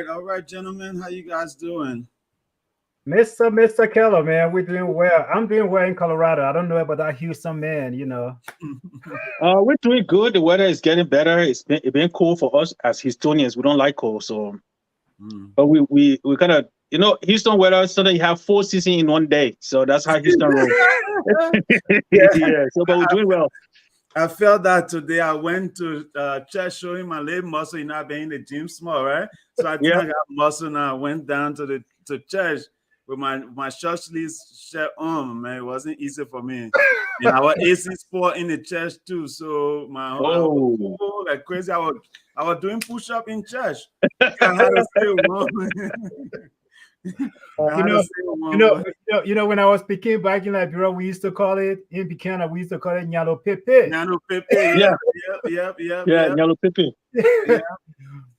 All right, gentlemen, how you guys doing? Mr. Keller, man, we're doing well. I'm doing well in Colorado. I don't know about that Houston man. We're doing good. The weather is getting better. It's been cool for us as Houstonians. We don't like cold, so Mm. but we kind of Houston weather. So that you have 4 seasons in one day. So that's how Houston rolls. Yeah, Yeah. So but we're doing well. I felt that today. I went to church showing my leg muscle. I've been in the gym small, right? So I think Yeah. I got muscle now. I went down to church with my short sleeves shirt on. Man, it wasn't easy for me. And our AC sport in the church too. So I was Oh. cold like crazy. I was doing push up in church. I had to stay warm. I You had to know, stay warm. when I was speaking back in Liberia, we used to call it in Buchanan, we used to call it Nyalo Pepe. Nano Pepe, Yeah. Yeah. yep. Yellow Pippin. Yeah.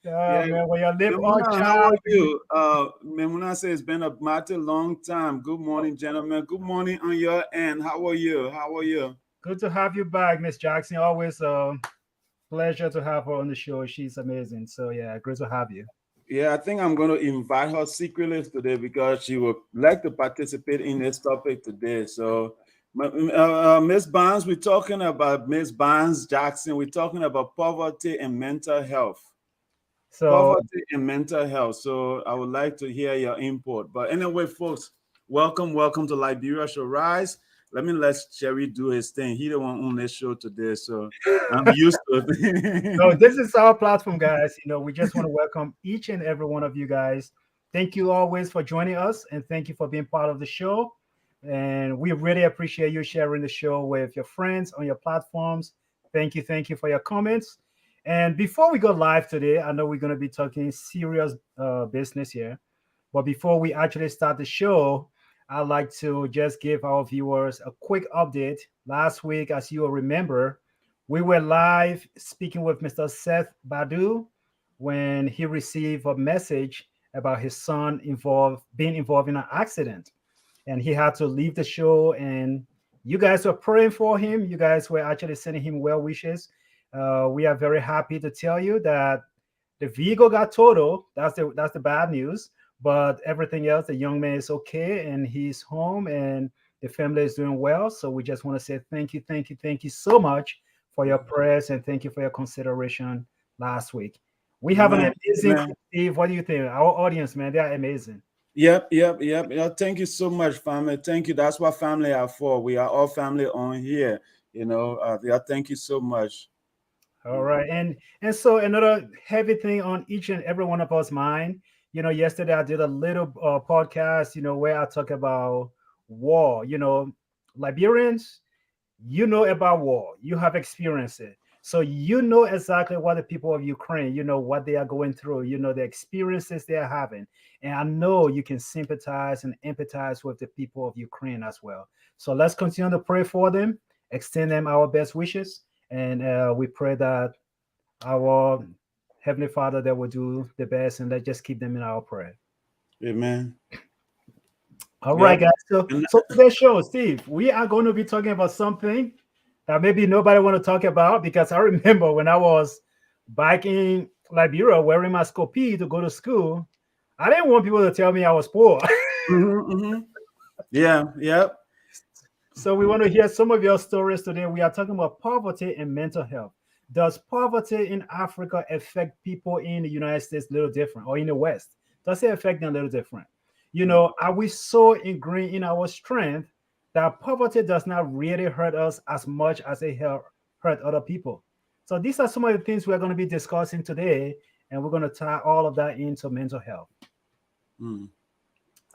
Yeah, man, when your lip all Memuna, how are chapped. you? Memuna says it's been a mighty long time. Good morning, gentlemen. Good morning on your end. How are you? How are you? Good to have you back, Miss Jackson. Always a pleasure to have her on the show. She's amazing. So yeah, great to have you. Yeah, I think I'm going to invite her secretly today because she would like to participate in this topic today. So, Miss Barnes, we're talking about Miss Barnes Jackson. We're talking about poverty and mental health. So Poverty and mental health. So I would like to hear your input. But anyway, folks, welcome to Liberia Shall Rise. Let Sherry do his thing. He the one on this show today, so I'm used to so it. this is our platform, guys. We just want to welcome each and every one of you guys. Thank you always for joining us, and thank you for being part of the show. And we really appreciate you sharing the show with your friends on your platforms. Thank you for your comments. And before we go live today, I know we're going to be talking serious business here. But before we actually start the show, I'd like to just give our viewers a quick update. Last week, as you will remember, we were live speaking with Mr. Seth Badu when he received a message about his son being involved in an accident, and he had to leave the show. And you guys were praying for him. You guys were actually sending him well wishes. We are very happy to tell you that the vehicle got totaled. That's the bad news. But everything else, the young man is okay, and he's home, and the family is doing well. So we just want to say thank you so much for your prayers, and thank you for your consideration last week. We have an Amen. amazing Amen. crew, Steve. What do you think? Our audience, man, they are amazing. Yep. Yeah, thank you so much, family. Thank you. That's what family are for. We are all family on here. Yeah, thank you so much. All right, and so another heavy thing on each and every one of us mind. Yesterday I did a little podcast. Where I talk about war. Liberians, about war. You have experienced it, so you know exactly what the people of Ukraine. What they are going through. The experiences they are having, and I know you can sympathize and empathize with the people of Ukraine as well. So let's continue to pray for them, extend them our best wishes, and we pray that our Heavenly Father that will do the best, and let's just keep them in our prayer. Amen. All right, Yep. guys. So, And so today's show, Steve, we are going to be talking about something that maybe nobody want to talk about, because I remember when I was back in Liberia wearing my scope to go to school, I didn't want people to tell me I was poor. mhm. Yeah, yep. So we want to hear some of your stories today. We are talking about poverty and mental health. Does poverty in Africa affect people in the United States a little different, or in the West? Does it affect them a little different? Are we so ingrained in our strength that poverty does not really hurt us as much as it hurt other people? So these are some of the things we're going to be discussing today, and we're going to tie all of that into mental health. Mm.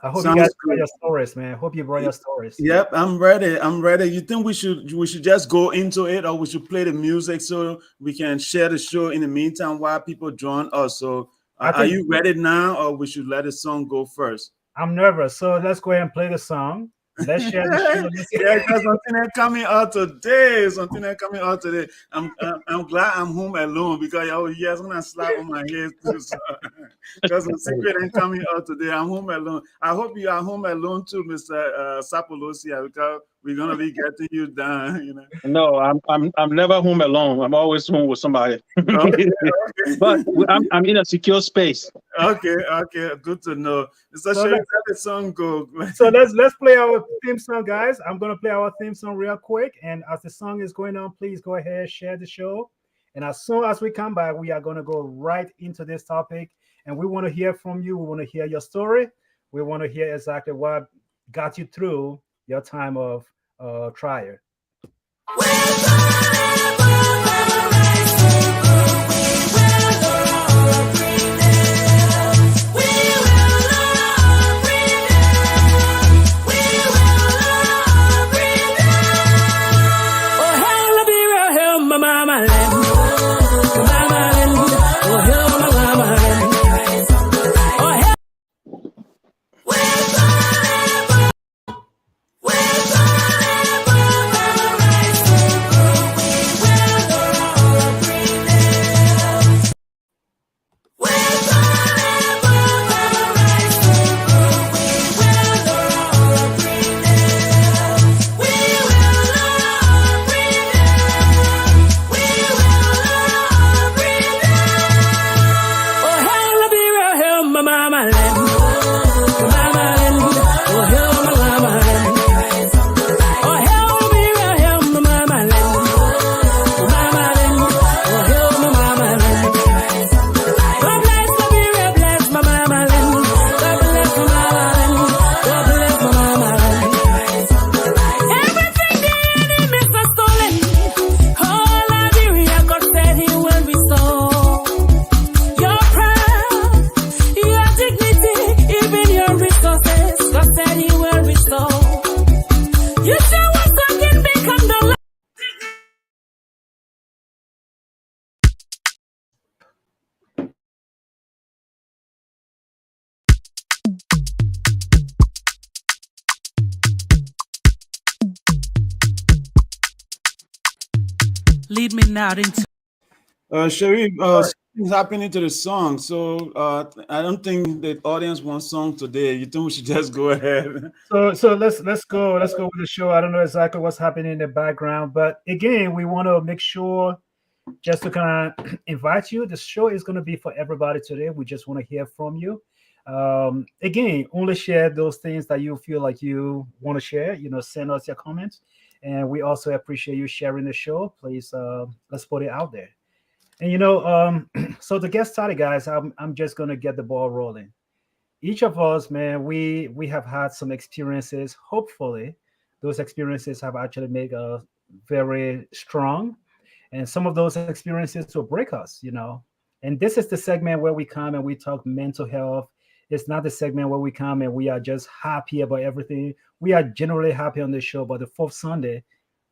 I hope you guys Sounds brought good. your stories, man. I hope you brought your stories. Yep, I'm ready. I'm ready. You think we should just go into it, or we should play the music so we can share the show in the meantime while people join us? So, I are think you ready now, or we should let the song go first? I'm nervous. So let's go ahead and play the song. Let's share the show. Yeah, because something that's coming out today. Something that's coming out today. I'm glad I'm home alone because yes, I'm gonna slap on my head too. Because the secret ain't coming out today. I'm home alone. I hope you are home alone too, Mr. Sapolosia, because we're gonna be getting you done. You know. No, I'm never home alone. I'm always home with somebody. Okay, But I'm in a secure space. okay, good to know. Mr. So Sherry, let the song go. So let's play our theme song, guys. I'm gonna play our theme song real quick, and as the song is going on, please go ahead, share the show. And as soon as we come back, we are gonna go right into this topic, and we want to hear from you. We want to hear your story. We want to hear exactly what got you through your time of trial. Lead me now into Sherry, something's happening to the song, so I don't think the audience wants song today. You think we should just go ahead? So let's go with the show. I don't know exactly what's happening in the background, but again, we want to make sure just to kind of invite you. The show is going to be for everybody today. We just want to hear from you. Again, only share those things that you feel like you want to share. Send us your comments, and we also appreciate you sharing the show. Please, let's put it out there. And so to get started, guys, I'm just gonna get the ball rolling. Each of us, man, we have had some experiences. Hopefully, those experiences have actually made us very strong, and some of those experiences will break us. And this is the segment where we come and we talk mental health. It's not the segment where we come and we are just happy about everything. We are generally happy on the show, but the fourth Sunday,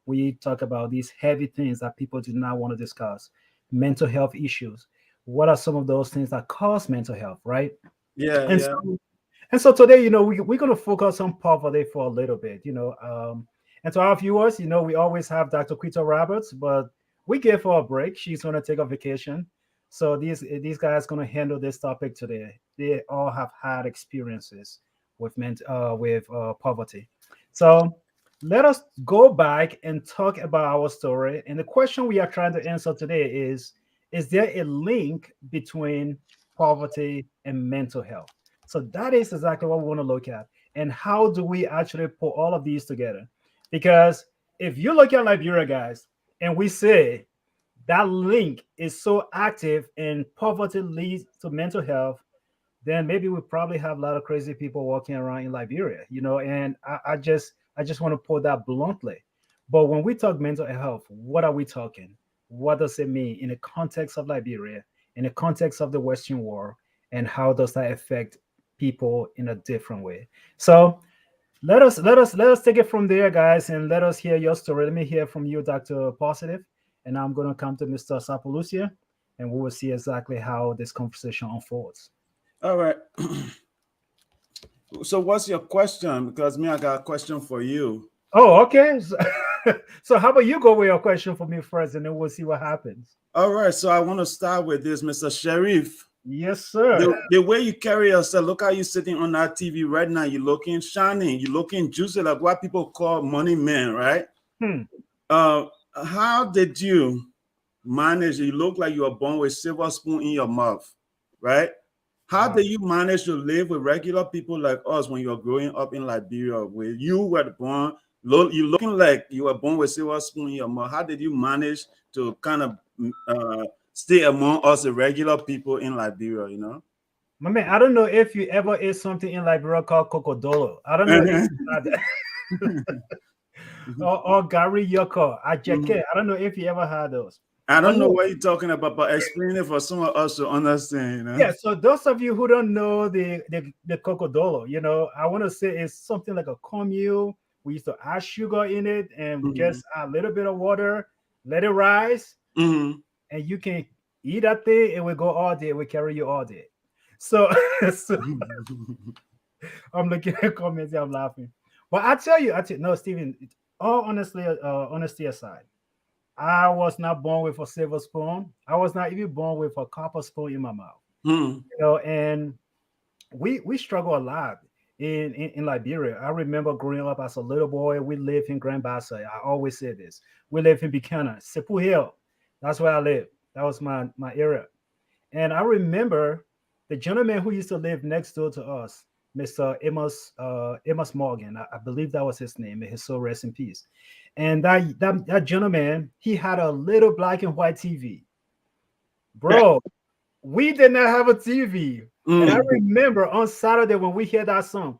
we talk about these heavy things that people do not want to discuss. Mental health issues. What are some of those things that cause mental health, right? Yeah, and so today, we're going to focus on poverty for a little bit, and to our viewers, we always have Dr. Quita Roberts, but we gave her a break. She's going to take a vacation. So these guys going to handle this topic today. They all have had experiences with poverty. So let us go back and talk about our story. And the question we are trying to answer today is there a link between poverty and mental health? So that is exactly what we want to look at. And how do we actually put all of these together? Because if you look at Liberia, guys, and we say that link is so active and poverty leads to mental health, then maybe we probably have a lot of crazy people walking around in Liberia, and I just want to put that bluntly. But when we talk mental health, what are we talking? What does it mean in the context of Liberia, in the context of the Western world, and how does that affect people in a different way? So let us take it from there, guys, and let us hear your story. Let me hear from you, Dr. Positive, and I'm going to come to Mr. Sapolucia, and we will see exactly how this conversation unfolds. All right. So what's your question? Because me, I got a question for you. Oh, okay. So, so how about you go with your question for me first, and then we'll see what happens. All right, so I want to start with this, Mr. Sheriff. Yes, sir. The way you carry yourself, look how you sitting on that TV right now. You're looking shining, you're looking juicy, like what people call money man, right? Hmm. How did you manage? You look like you were born with silver spoon in your mouth, right? How Wow. did you manage to live with regular people like us when you're growing up in Liberia, where you were born, you looking like you were born with silver spoon in your mouth? How did you manage to kind of stay among us, the regular people in Liberia? You know. My man, I don't know if you ever ate something in Liberia called cocodolo. I don't know if you had that. or Gary Yoko, Ajeke. I don't know if you ever had those. I But don't know no, what you're talking about, but explain it for some of us to understand. You know? yeah, so those of you who don't know the cocodolo, I want to say it's something like a cornmeal. We used to add sugar in it and just add a little bit of water, let it rise, Mm-hmm. and you can eat that thing. It will go all day. It will carry you all day. So, so I'm looking at comments. I'm laughing. But no, Stephen. All honesty aside, I was not born with a silver spoon. I was not even born with a copper spoon in my mouth. Mm-hmm. And we struggle a lot in Liberia. I remember growing up as a little boy. We lived in Grand Bassa. I always say this. We live in Buchanan, Sepu Hill. That's where I live. That was my area. And I remember the gentleman who used to live next door to us, Mr. Amos Morgan. I believe that was his name. May his soul rest in peace. And that gentleman, he had a little black and white TV. Bro, we did not have a TV. And I remember on Saturday when we hear that song,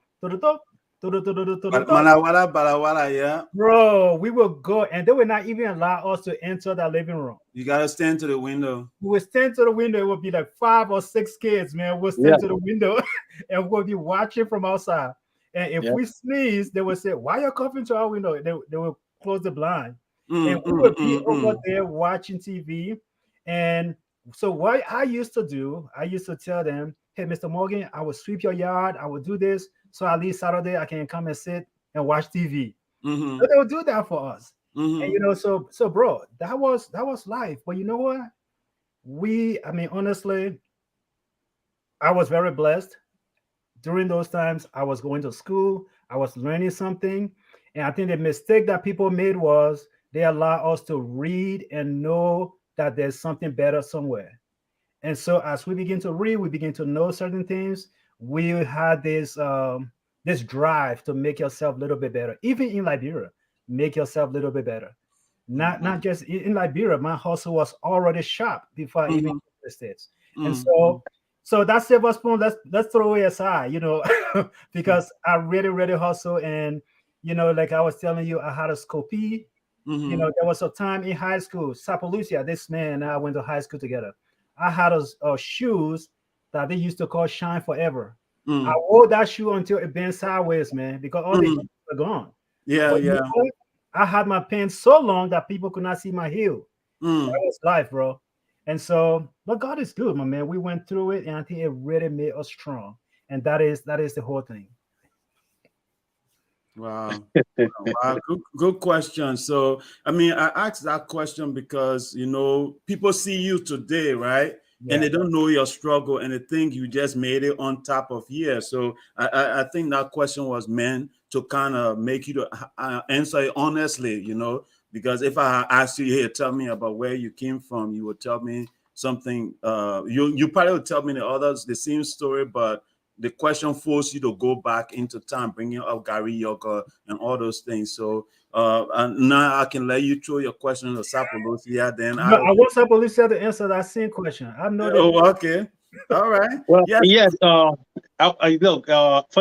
Balawala, balawala, yeah. bro, we would go and they would not even allow us to enter that living room. You gotta stand to the window. We would stand to the window. It would be like 5 or 6 kids, man. We'll stand to the window and we'll be watching from outside. And if we sneeze, they would say, "Why you coughing to our window?" They would close the blind. And we would be over there watching TV. And so what I used to do, I used to tell them, "Hey, Mr. Morgan, I will sweep your yard. I will do this. So at least Saturday I can come and sit and watch TV." So they would do that for us. And so bro, that was life. But you know what? Honestly, I was very blessed. During those times, I was going to school, I was learning something. And I think the mistake that people made was they allow us to read and know that there's something better somewhere. And so as we begin to read, we begin to know certain things. We had this drive to make yourself a little bit better. Even in Liberia, make yourself a little bit better. Not just in Liberia, my hustle was already sharp before I even came to the States. And so that silver spoon, let's throw it aside, because I really, really hustle. And like I was telling you, I had a Scopie. There was a time in high school, Sapalucia, this man and I went to high school together. I had a shoes that they used to call Shine Forever. I wore that shoe until it bent sideways, man, because all the heels were gone. Yeah, But yeah. I had my pants so long that people could not see my heel. That was life, bro. And so, but God is good, my man. We went through it, and I think it really made us strong. And that is the whole thing. Wow. Wow. Good question. So, I asked that question because, people see you today, right? Yeah. And they don't know your struggle and they think you just made it on top of here. So I think that question was meant to kind of make you to answer it honestly, because if I asked you, hey, tell me about where you came from, you would tell me something. You probably would tell me the same story, but the question forced you to go back into time, bringing up Gary Yoga and all those things. So and now I can let you throw your question to Sapolosia. Then I want Sapolosia to answer that same question. I know that. Oh, okay. All right. Well, yes. First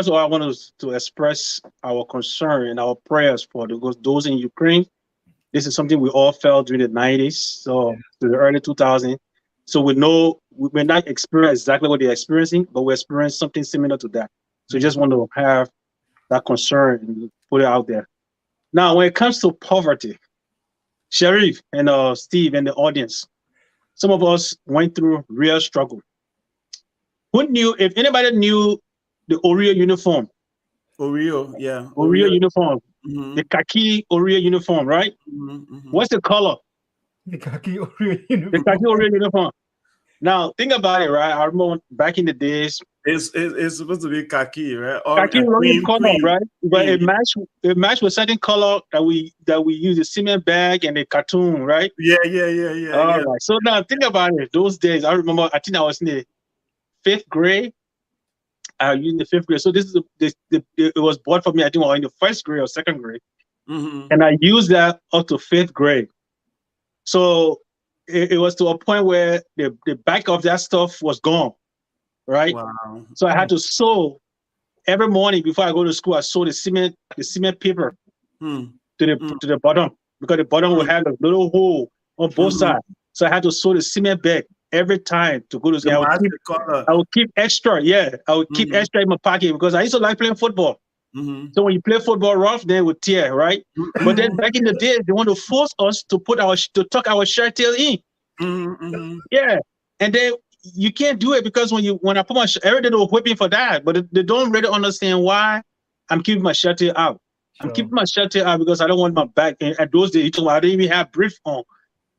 of all, I want to express our concern and our prayers for those in Ukraine. This is something we all felt during the 90s, so to the early 2000s. So we know we may not experience exactly what they're experiencing, but we experience something similar to that. So just want to have that concern and put it out there. Now, when it comes to poverty, Sheriff and Steve and the audience, some of us went through real struggle. Who knew, if anybody knew the Oreo uniform Oreo, yeah. Oreo uniform. Mhm, The khaki Oreo uniform, right? mhm, mhm. What's the color? The khaki Oreo The uniform. khaki Oreo uniform. Now, think about it, right? I remember back in the days, It's supposed to be khaki, right? Or khaki Oreo color, right? But cream. it matched with certain color that we use the cement bag and the cartoon, right? Yeah. All right. So now think about it. Those days, I remember. I think I was in the 5th grade. I was in the 5th grade. So this is it was bought for me. I think I was in the 1st grade or 2nd grade, Mhm. and I used that up to 5th grade. So it was to a point where the back of that stuff was gone, right? Wow. So I had to sew every morning before I go to school. I sew the cement paper Hmm. to the bottom, because the bottom will have a little hole on both sides. So I had to sew the cement bag every time to go to school. I would keep extra. Yeah, I would keep extra in my pocket because I used to like playing football. So when you play football rough, then it would tear, right? But then back in the day, they want to force us to tuck our shirt tail in. Yeah, and then you can't do it because when I put my everybody will whip me for that, but they don't really understand why I'm keeping my shirt tail out. I'm keeping my shirt tail out because I don't want my back. And at those days, I didn't even have brief on.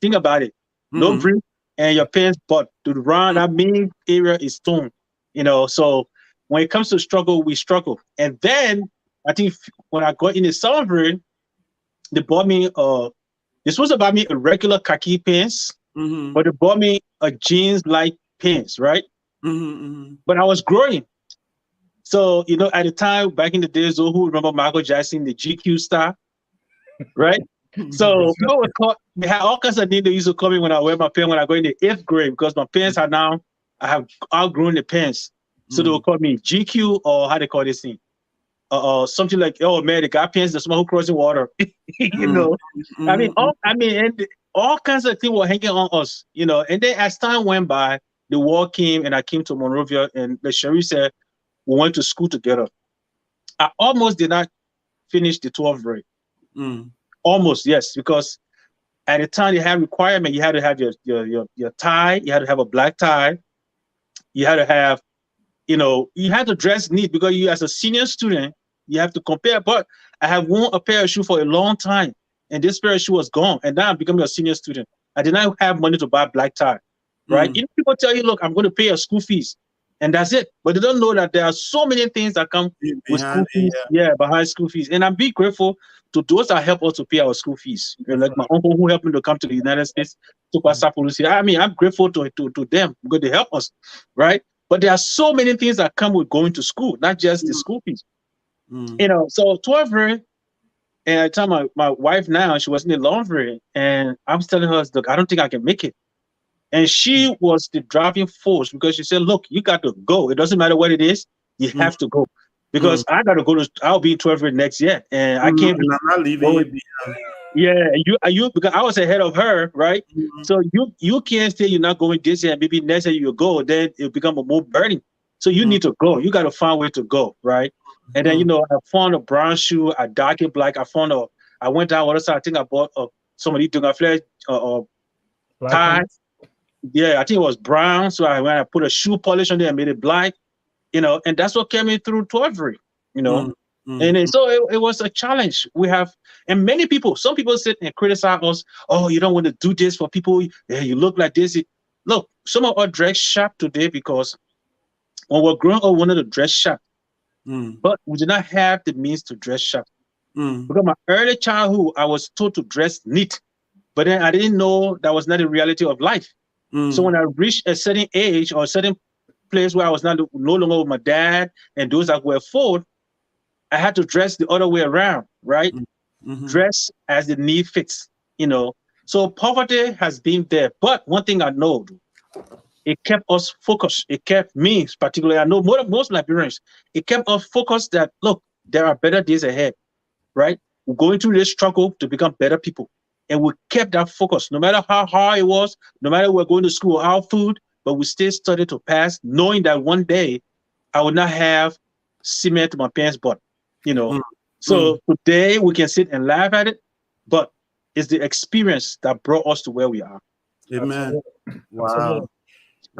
Think about it. No brief, and your pants, but to run that main area is torn. So when it comes to struggle, we struggle. And then I think when I got in the 7th grade, they bought me they're supposed to buy me a regular khaki pants, but they bought me a jeans-like pants, right? But I was growing. So, at the time, back in the days, those who remember Michael Jackson, the GQ star, right? So they had all kinds of names they used to call me when I wear my pants when I go in the 8th grade, because my pants I have outgrown the pants. So they would call me GQ, or how they call this thing? Something like, oh man, the guy pants the someone who crossing water. And all kinds of things were hanging on us, And then as time went by, the war came, and I came to Monrovia, and the sheriff said we went to school together. I almost did not finish the 12th grade. Almost, yes, because at the time they had requirement. You had to have your tie. You had to have a black tie. You had to have, you had to dress neat, because you, as a senior student, you have to compare. But I have worn a pair of shoes for a long time, and this pair of shoes was gone. And now I'm becoming a senior student. I did not have money to buy a black tie, right? People tell you, look, I'm going to pay your school fees, and that's it. But they don't know that there are so many things that come with school fees. Yeah, behind school fees. And I'm being grateful to those that help us to pay our school fees. Like my uncle, who helped me to come to the United States to pass our policy. I mean, I'm grateful to them because they help us, right? But there are so many things that come with going to school, not just the school fees. So 12th grade, and I tell my wife now, she was in the laundry, and I was telling her, look, I don't think I can make it. And she was the driving force, because she said, look, you got to go. It doesn't matter what it is, you have to go. Because I got to go I'll be in 12th grade next year, and I can't be. I'm not leaving you behind. Yeah, you because I was ahead of her, right? So you can't say you're not going this year, and maybe next year you'll go, then it'll become a more burden. So you need to go. You got to find a way to go, right? And then I found a brown shoe, a dark and black. I went down other side. I think I bought somebody doing a flash tie. Yeah, I think it was brown. So I put a shoe polish on there and made it black. And that's what kept me through 12th grade. And then, so it was a challenge. And many people, some people sit and criticize us. Oh, you don't want to do this for people. Yeah, you look like this. Look, some of us dress sharp today because when we're growing up, we wanted to dress sharp. But we did not have the means to dress sharp. Because my early childhood, I was told to dress neat. But then I didn't know that was not the reality of life. So when I reached a certain age or a certain place where I was no longer with my dad and those that were full, I had to dress the other way around, right? Dress as the need fits, So poverty has been there. But one thing I know, it kept us focused. It kept me, particularly, I know most Liberians, it kept us focused that, look, there are better days ahead, right? We're going through this struggle to become better people. And we kept that focus, no matter how hard it was, no matter we're going to school, our food, but we still studied to pass, knowing that one day I would not have cement to my pants butt, So today we can sit and laugh at it, but it's the experience that brought us to where we are. Amen. Absolutely. Wow.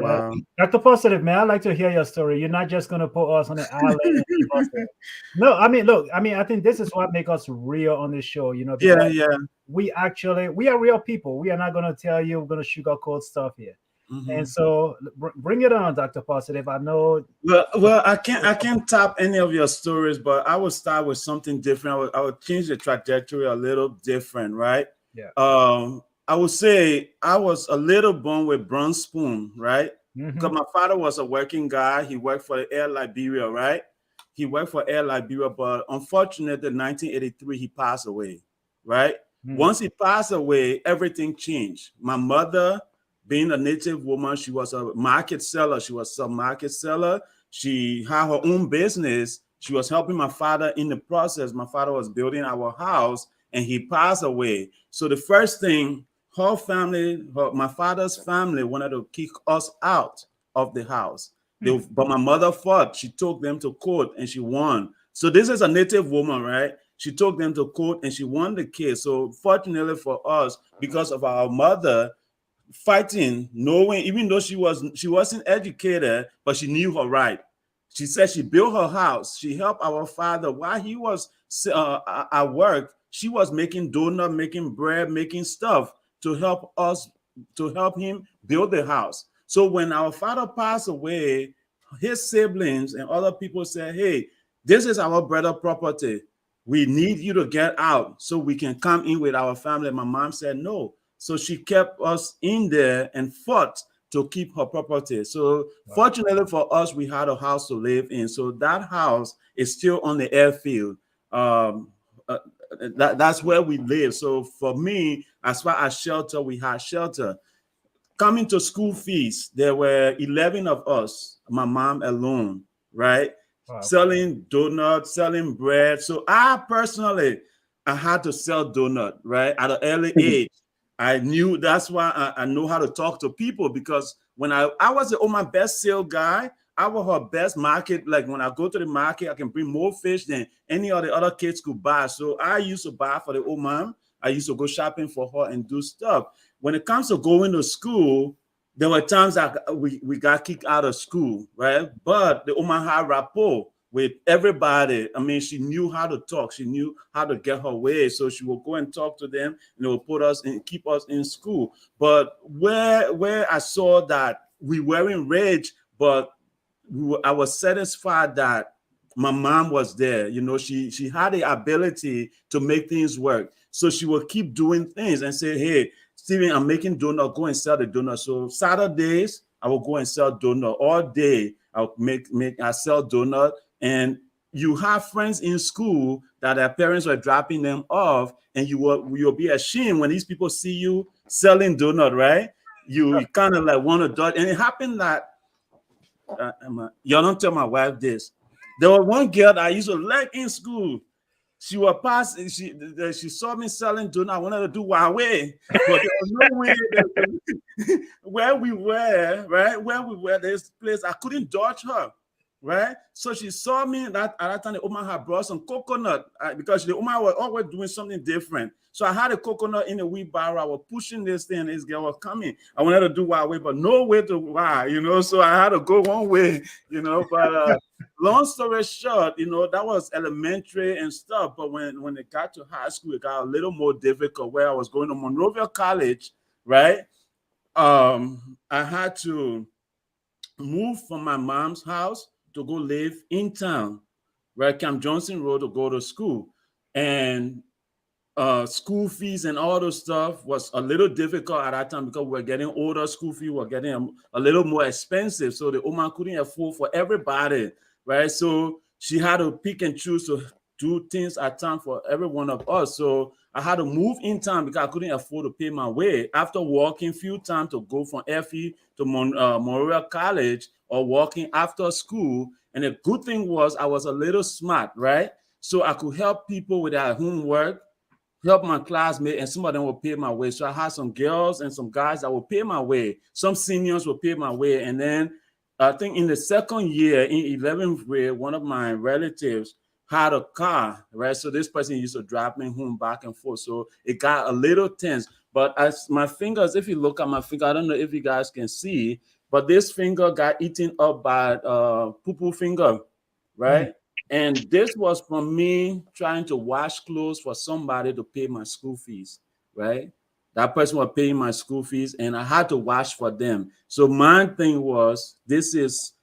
Wow. Dr. Positive, man, I'd like to hear your story. You're not just going to put us on an island and leave us there. No, I mean, look, I think this is what makes us real on this show, you know, Yeah, because yeah. we are real people. We are not going to tell you, we're going to sugarcoat stuff here. Mhm. And so bring it on, Dr. Positive. I know. Well, I can't tap any of your stories, but I will start with something different. I would change the trajectory a little different, right? Yeah. I would say I was a little born with bronze spoon, right? Mhm. Because my father was a working guy. He worked for Air Liberia, right? He worked for Air Liberia, but unfortunately, in 1983, he passed away, right? Mm. Once he passed away, everything changed. My mother, being a native woman, she was a market seller. She was a market seller. She had her own business. She was helping my father in the process. My father was building our house and he passed away. So the first thing, her family, my father's family wanted to kick us out of the house. But my mother fought. She took them to court and she won. So this is a native woman, right? She took them to court and she won the case. So fortunately for us, because of our mother fighting, knowing, even though she wasn't educated, but she knew her right. She said she built her house. She helped our father while he was at work. She was making donut, making bread, making stuff to help us, to help him build the house. So when our father passed away, his siblings and other people said, hey, this is our brother property. We need you to get out so we can come in with our family. My mom said no. So she kept us in there and fought to keep her property. So fortunately for us, we had a house to live in. So that house is still on the airfield. That's where we live. So for me, as far as shelter, we had shelter. Coming to school fees, there were 11 of us, my mom alone, right? Wow. Selling donuts, selling bread. So I had to sell donut, right? At an early age. I knew that's why I know how to talk to people, because when I was my best sale guy, I was her best market. Like when I go to the market, I can bring more fish than any of the other kids could buy. So I used to buy for the old mom. I used to go shopping for her and do stuff. When it comes to going to school, there were times that we got kicked out of school, right? But the woman had rapport with everybody. I mean, she knew how to talk. She knew how to get her way. So she would go and talk to them, and they would put us and keep us in school. But where I saw that we weren't rich, but I was satisfied that my mom was there. You know, she had the ability to make things work. So she would keep doing things and say, hey, Steven, I'm making donut, go and sell the donut. So Saturdays, I will go and sell donut all day. I'll I sell donut. And you have friends in school that their parents were dropping them off, and you'll be ashamed when these people see you selling donut, right? You kind of like want to dodge. And it happened that you don't tell my wife this. There was one girl that I used to like in school. She was passing. She saw me selling donut. I wanted to do Huawei, but there was no way. Where we were, right? Where we were, this place, I couldn't dodge her, right? So she saw me at that time. The woman had brought some coconut because the woman was always doing something different. So I had a coconut in a wheelbarrow. I was pushing this thing. This girl was coming. I wanted to do Huawei, but no way to why, you know. So I had to go one way, you know. But long story short, you know, that was elementary and stuff. But when it got to high school, it got a little more difficult. Where I was going to Monrovia College, right? I had to move from my mom's house to go live in town, right? Camp Johnson Road, to go to school. And school fees and all those stuff was a little difficult at that time because we're getting older. School fees were getting a little more expensive. So the woman couldn't afford for everybody, right? So she had to pick and choose to do things at time for every one of us. So I had to move in town because I couldn't afford to pay my way. After walking a few times to go from FE to Monrovia College, or walking after school. And the good thing was I was a little smart, right? So I could help people with their homework, help my classmates, and some of them would pay my way. So I had some girls and some guys that would pay my way. Some seniors would pay my way. And then I think in the second year, in 11th grade, one of my relatives had a car, right? So this person used to drive me home back and forth. So it got a little tense. But as my fingers, if you look at my finger, I don't know if you guys can see, but this finger got eaten up by poo-poo finger, right? And this was from me trying to wash clothes for somebody to pay my school fees, right? That person was paying my school fees and I had to wash for them. So my thing was, this is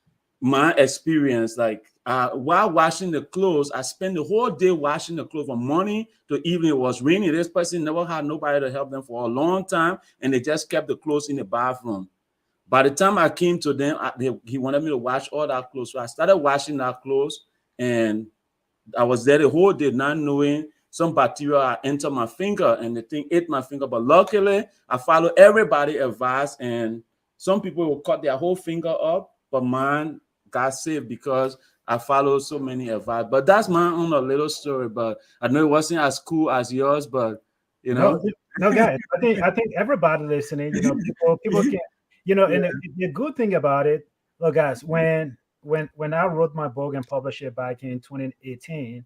my experience. Like while washing the clothes, I spent the whole day washing the clothes from morning to evening. It was raining. This person never had nobody to help them for a long time, and they just kept the clothes in the bathroom. By the time I came to them, he wanted me to wash all that clothes. So I started washing that clothes, and I was there the whole day not knowing some bacteria entered my finger and the thing ate my finger. But luckily, I followed everybody advice, and some people will cut their whole finger up, but mine got saved because I followed so many advice. But that's my own little story. But I know it wasn't as cool as yours, but you know. No, guys. I think everybody listening, people can, and the good thing about it, look, guys, when I wrote my book and published it back in 2018,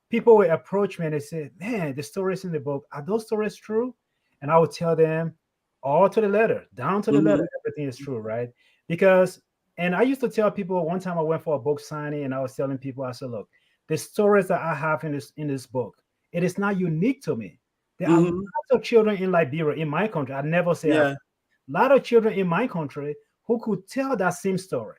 people would approach me and they say, "Man, the stories in the book, are those stories true?" And I would tell them, all to the letter, down to the letter, everything is true, right? Because, and I used to tell people, one time I went for a book signing and I was telling people, I said, "Look, the stories that I have in this book, it is not unique to me. There are lots of children in Liberia, in my country. I never say a lot of children in my country who could tell that same story.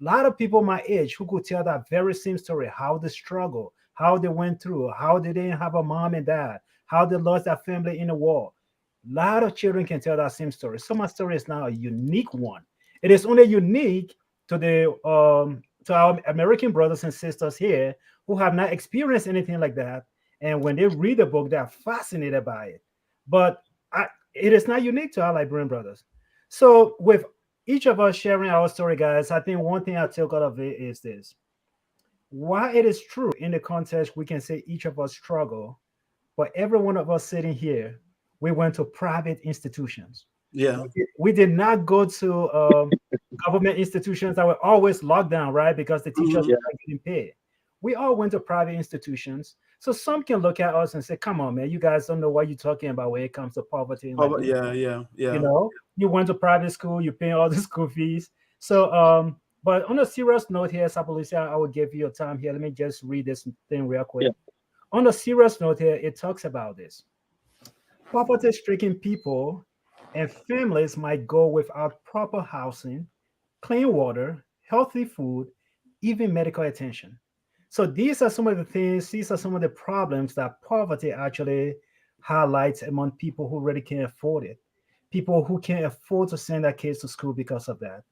A lot of people my age who could tell that very same story, how they struggle, how they went through, how they didn't have a mom and dad, how they lost their family in the war. A lot of children can tell that same story. So my story is now a unique one. It is only unique to to our American brothers and sisters here who have not experienced anything like that. And when they read the book, they're fascinated by it. But it is not unique to our Liberian brothers. So with each of us sharing our story, guys, I think one thing I took out of it is this. While it is true in the context, we can say each of us struggle, but every one of us sitting here, we went to private institutions. Yeah. We did not go to government institutions that were always locked down, right? Because the teachers were not getting paid. We all went to private institutions. So some can look at us and say, "Come on, man, you guys don't know what you're talking about when it comes to poverty." Yeah. You went to private school, you pay all the school fees. So, but on a serious note here, Sapolicia, I will give you your time here. Let me just read this thing real quick. Yeah. On a serious note here, it talks about this. Poverty-stricken people and families might go without proper housing, clean water, healthy food, even medical attention. So these are some of the things, these are some of the problems that poverty actually highlights among people who really can't afford it. People who can't afford to send their kids to school because of that.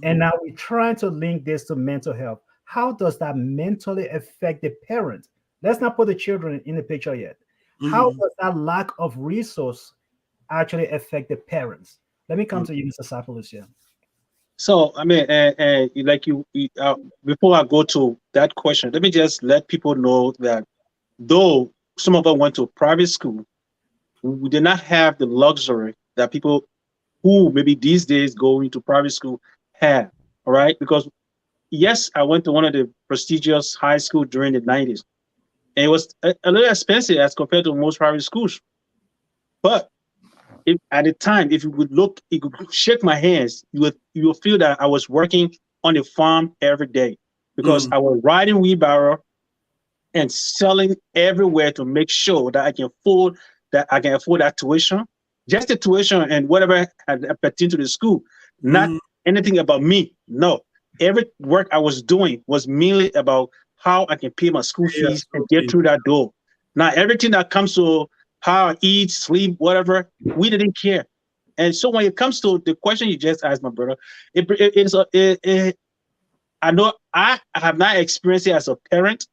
And now we're trying to link this to mental health. How does that mentally affect the parent? Let's not put the children in the picture yet. How does that lack of resource actually affect the parents? Let me come to you, Mr. Sapolicia. So, I mean, before I go to that question, let me just let people know that though some of us went to private school, we did not have the luxury that people who maybe these days go into private school have. All right, because yes, I went to one of the prestigious high school during the 90s, and it was a little expensive as compared to most private schools. But at the time, if you would look, you could shake my hands, you would feel that I was working on the farm every day, because I was riding wheelbarrow and selling everywhere to make sure that I can afford that tuition, just the tuition and whatever had pertained to the school, not anything about me. No, every work I was doing was mainly about how I can pay my school fees and get through that door. Now everything that comes to how I eat, sleep, whatever, we didn't care. And so when it comes to the question you just asked, my brother, I know I have not experienced it as a parent,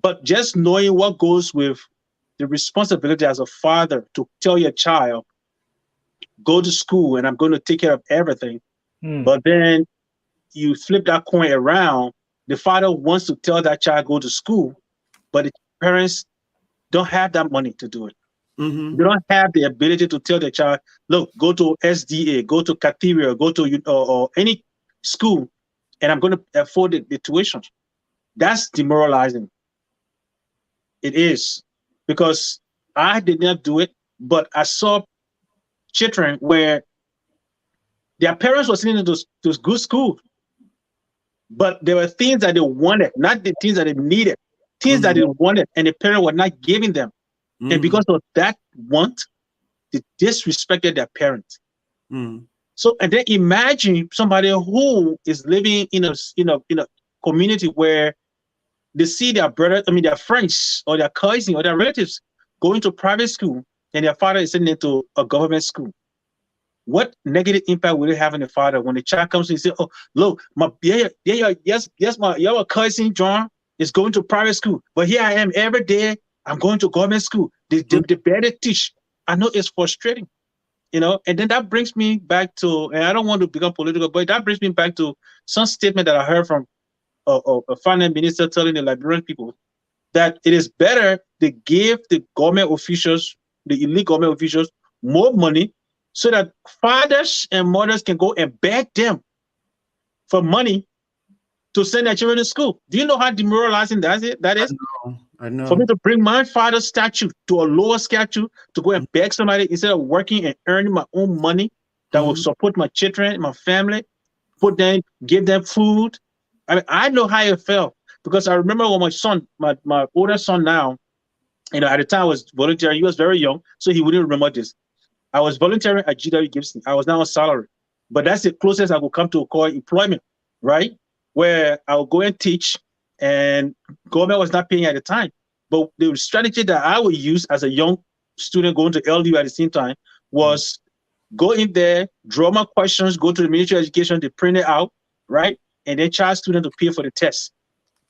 but just knowing what goes with the responsibility as a father to tell your child, go to school and I'm going to take care of everything. But then you flip that coin around, the father wants to tell that child go to school, but the parents don't have that money to do it. They don't have the ability to tell the child, look, go to SDA, go to Cathedral, go to or any school, and I'm going to afford the tuition. That's demoralizing. It is, because I did not do it, but I saw children where Their parents were sending them to good school, but there were things that they wanted, not the things that they needed, things that they wanted, and the parents were not giving them. And because of that want, they disrespected their parents. So, and then imagine somebody who is living in a community where they see their brother, their friends or their cousin or their relatives going to private school, and their father is sending them to a government school. What negative impact will it have on the father when the child comes and say, "Oh, look, your cousin John is going to private school, but here I am every day. I'm going to government school. They better teach." I know it's frustrating, and then that brings me back to, and I don't want to become political, but that brings me back to some statement that I heard from a finance minister telling the Liberian people that it is better to give the government officials, the elite government officials, more money so that fathers and mothers can go and beg them for money to send their children to school. Do you know how demoralizing that is? I know. For me to bring my father's statue to a lower statue to go and beg somebody instead of working and earning my own money that will support my children, my family, give them food. I mean, I know how it felt because I remember when my son, my older son now, at the time I was volunteering. He was very young, so he wouldn't remember this. I was volunteering at GW Gibson. I was now on salary, but that's the closest I could come to call employment, right? Where I would go and teach, and government was not paying at the time. But the strategy that I would use as a young student going to LDU at the same time was go in there, draw my questions, go to the Ministry of Education, they print it out, right? And then charge students to pay for the test.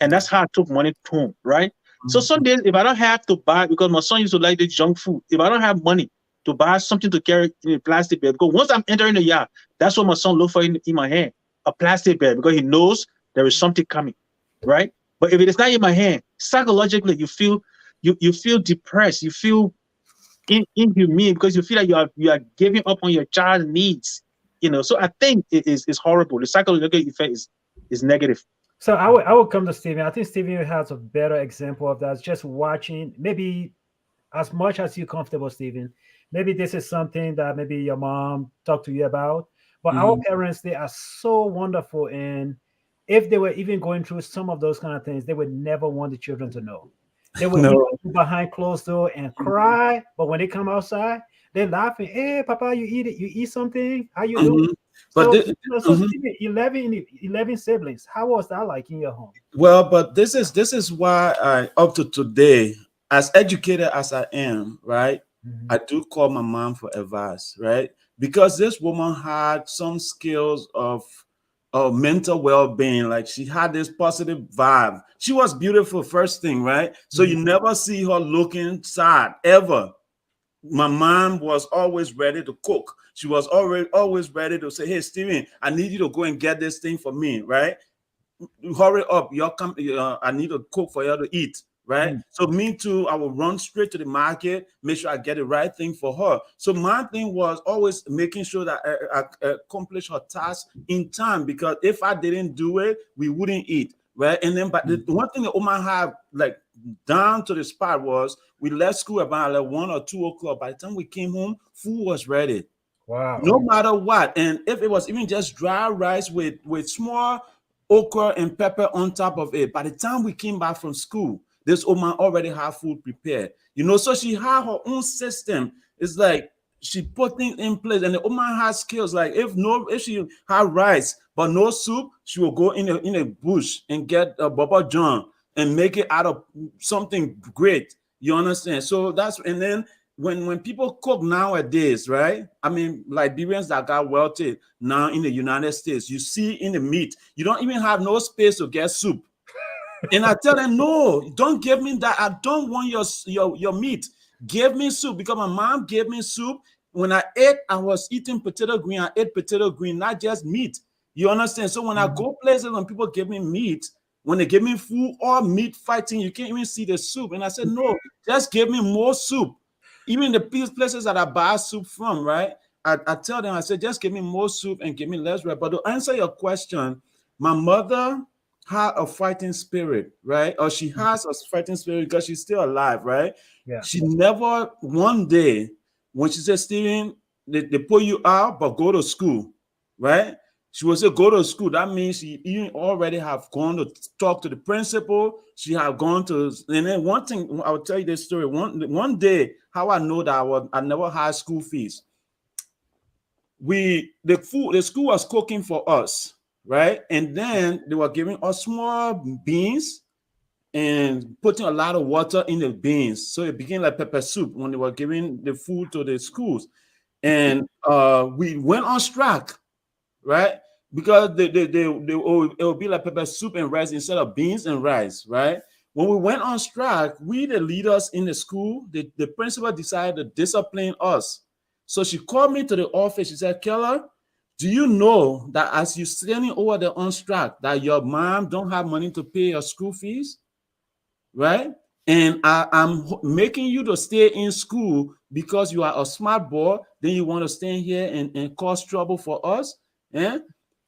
And that's how I took money home, right? So some days, if I don't have to buy, because my son used to like the junk food, if I don't have money to buy something to carry in a plastic bag, because once I'm entering the yard, that's what my son look for in my hand, a plastic bag, because he knows there is something coming, right? But if it is not in my hand, psychologically, you feel depressed, you feel inhumane because you feel like you are giving up on your child's needs, So I think it is horrible. The psychological effect is negative. So I would come to Stephen. I think Stephen has a better example of that. Just watching, maybe as much as you're comfortable, Stephen. Maybe this is something that maybe your mom talked to you about. But our parents, they are so wonderful, and if they were even going through some of those kind of things, they would never want the children to know. They would be behind closed door and cry, but when they come outside, they're laughing. Hey, Papa, you eat something? How you doing? But so 11 siblings. How was that like in your home? Well, but this is why I, up to today, as educated as I am, right, I do call my mom for advice, right? Because this woman had some skills of mental well-being. Like, she had this positive vibe. She was beautiful, first thing, right? So you never see her looking sad, ever. My mom was always ready to cook. She was always ready to say, "Hey, Stephen, I need you to go and get this thing for me, right? Hurry up, I need to cook for you to eat." Right? So me too, I will run straight to the market, make sure I get the right thing for her. So my thing was always making sure that I accomplish her task in time, because if I didn't do it, we wouldn't eat, right? And then, but the one thing that Oma had, like, down to the spot was, we left school about like 1 or 2 o'clock. By the time we came home, food was ready. Wow. No matter what. And if it was even just dry rice with small okra and pepper on top of it, by the time we came back from school, this woman already had food prepared, so she had her own system. It's like she put things in place, and the woman has skills. Like, if she had rice but no soup, she will go in a bush and get a Baba John and make it out of something great. You understand? So and then when people cook nowadays, right? I mean, Liberians that got wealthy now in the United States, you see in the meat, you don't even have no space to get soup. And I tell them, no, don't give me that. I don't want your meat. Give me soup, because my mom gave me soup. When I ate, I was eating potato green. I ate potato green, not just meat. You understand? So when I go places, when people give me meat, when they give me food or meat fighting, you can't even see the soup. And I said, no, just give me more soup. Even the places that I buy soup from, right? I tell them, I said, just give me more soup and give me less rice. But to answer your question, my mother had a fighting spirit, right? Or she has a fighting spirit because she's still alive, right? Yeah. She never, one day, when she said, Stephen, they put you out, but go to school. right? She will say, go to school. That means she even already have gone to talk to the principal. She have gone to, and then one thing, I'll tell you this story. One day, how I know that I never had school fees. The school was cooking for us, right? And then they were giving us small beans and putting a lot of water in the beans. So it became like pepper soup when they were giving the food to the schools. And we went on strike, right? Because it would be like pepper soup and rice instead of beans and rice, right? When we went on strike, we, the leaders in the school, the principal decided to discipline us. So she called me to the office. She said, Keller, do you know that as you're standing over there on strike, that your mom don't have money to pay your school fees, right? And I'm making you to stay in school because you are a smart boy. Then you want to stay here and cause trouble for us. Yeah,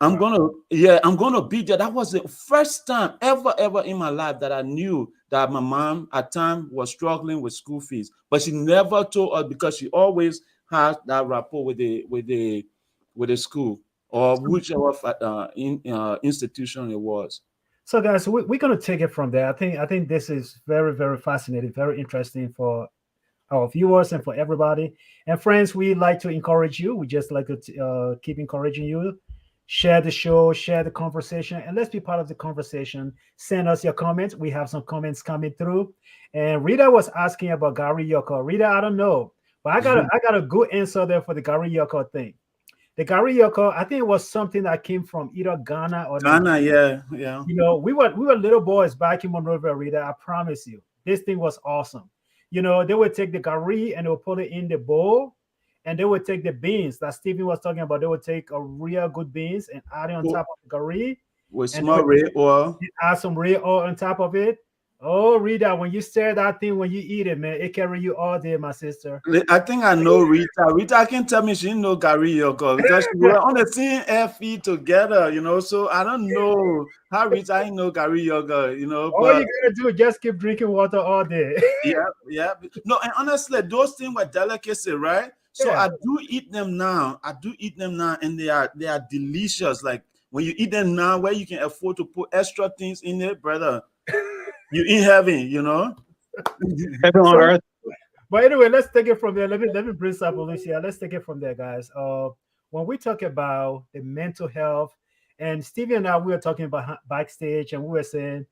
I'm gonna be there. That was the first time ever in my life that I knew that my mom at times was struggling with school fees, but she never told us because she always had that rapport with the school or whichever institution it was. So, guys, we're going to take it from there. I think this is very, very fascinating, very interesting for our viewers and for everybody. And friends, we like to encourage you. We just like to keep encouraging you. Share the show, share the conversation, and let's be part of the conversation. Send us your comments. We have some comments coming through. And Rita was asking about Gary Yoko. Rita, I don't know, but I got a good answer there for the Gary Yoko thing. The Gary Yoko, I think it was something that came from either Ghana or Ghana, yeah. You know, we were little boys back in Monrovia, Rita. I promise you, this thing was awesome. You know, they would take the gari and they would put it in the bowl, and they would take the beans that Stephen was talking about. They would take a real good beans and add it on top of the gari with small red oil. Add some red oil on top of it. Oh, Rita, when you stir that thing, when you eat it, man, it carry you all day, my sister. I think I know Rita. Rita can tell me she didn't know Gary Yoko because we were on the same FE together, you know. So I don't know how Rita didn't know Gary Yoko, you know. All you gotta do is just keep drinking water all day. Yeah. No, and honestly, those things were delicacy, right? So I do eat them now. And they are delicious. Like when you eat them now, where you can afford to put extra things in it, brother. You in heaven, you know. Heaven on earth. But anyway, let's take it from there. Let me bring up Alicia. Let's take it from there, guys. When we talk about the mental health, and Stevie and I, we were talking about backstage, and we were saying,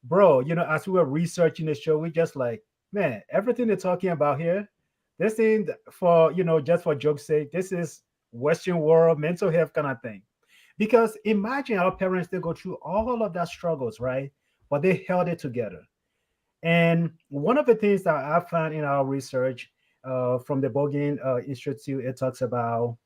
bro, you know, as we were researching the show, we just like, man, everything they're talking about here, this thing for, you know, just for joke's sake, this is Western world mental health kind of thing. Because imagine our parents, they go through all of that struggles, right? But they held it together. And one of the things that I found in our research from the Bogan Institute, it talks about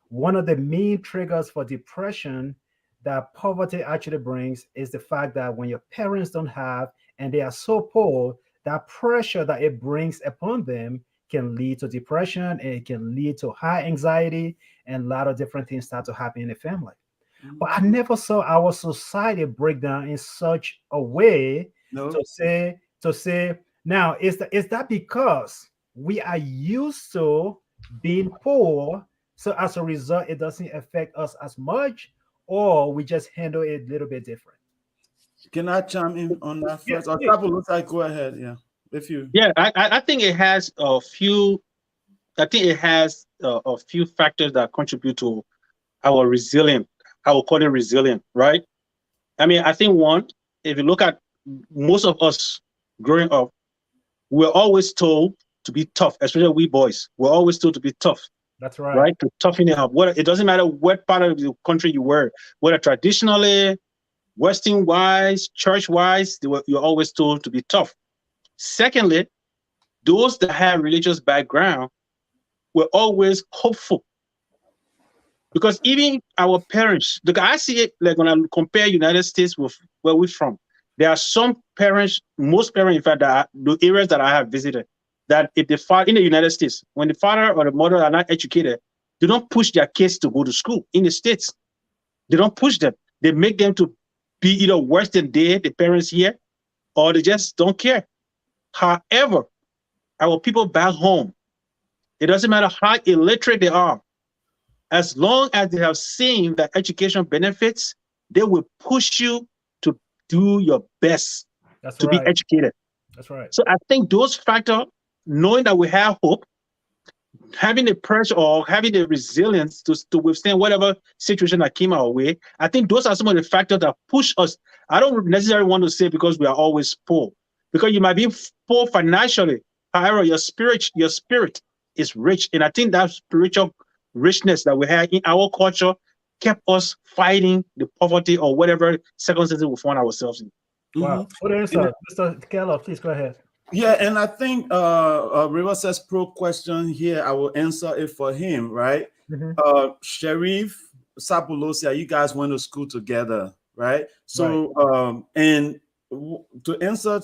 one of the main triggers for depression that poverty actually brings is the fact that when your parents don't have and they are so poor, that pressure that it brings upon them can lead to depression, and it can lead to high anxiety, and a lot of different things start to happen in the family. But I never saw our society break down in such a way to say now is that because we are used to being poor, so as a result it doesn't affect us as much, or we just handle it a little bit different? Can I chime in on that first? Go ahead. Yeah, if you. Yeah, I think it has a few. I think it has a few factors that contribute to our resilience. I will call it resilient, right? I mean, I think one, if you look at most of us growing up, we're always told to be tough, especially we boys. We're always told to be tough. That's right. Right? To toughen it up. It doesn't matter what part of the country you were, whether traditionally, Western-wise, church-wise, you're always told to be tough. Secondly, those that have religious background were always hopeful. Because even our parents, look, I see it like when I compare United States with where we're from, there are some parents, most parents, in fact, the areas that I have visited, that if the father in the United States, when the father or the mother are not educated, they don't push their kids to go to school. In the States, they don't push them. They make them to be either worse than the parents here, or they just don't care. However, our people back home, it doesn't matter how illiterate they are. as long as they have seen that education benefits, they will push you to do your best That's to be right. educated. That's right. So I think those factors, knowing that we have hope, having the pressure or having the resilience to withstand whatever situation that came our way, I think those are some of the factors that push us. I don't necessarily want to say because we are always poor, because you might be poor financially. However, your spirit is rich. And I think that spiritual richness that we have in our culture kept us fighting the poverty or whatever circumstances we found ourselves in. Wow. Good answer. Mr. Keller, please go ahead. Yeah, and I think River says pro question here. I will answer it for him, right? Sharif Sapulosia, you guys went to school together, right? So and to answer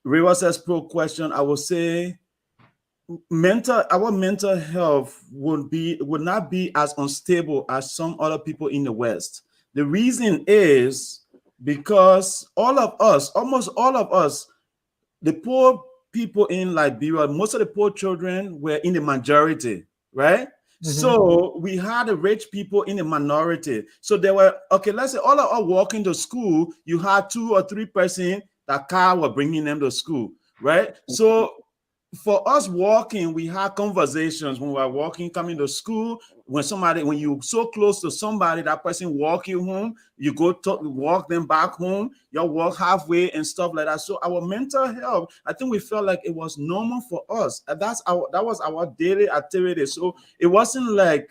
River says pro question, I will say our mental health would not be as unstable as some other people in the West. The reason is because almost all of us, the poor people in Liberia, most of the poor children were in the majority, right? So we had the rich people in the minority. So there were, okay, let's say all of us walking to school, you had 2 or 3 person that car were bringing them to school, right? So for us walking, we had conversations when we were walking, coming to school. When you're so close to somebody, that person walk you home, you go walk them back home, you walk halfway and stuff like that. So our mental health, I think we felt like it was normal for us. And that was our daily activity. So it wasn't like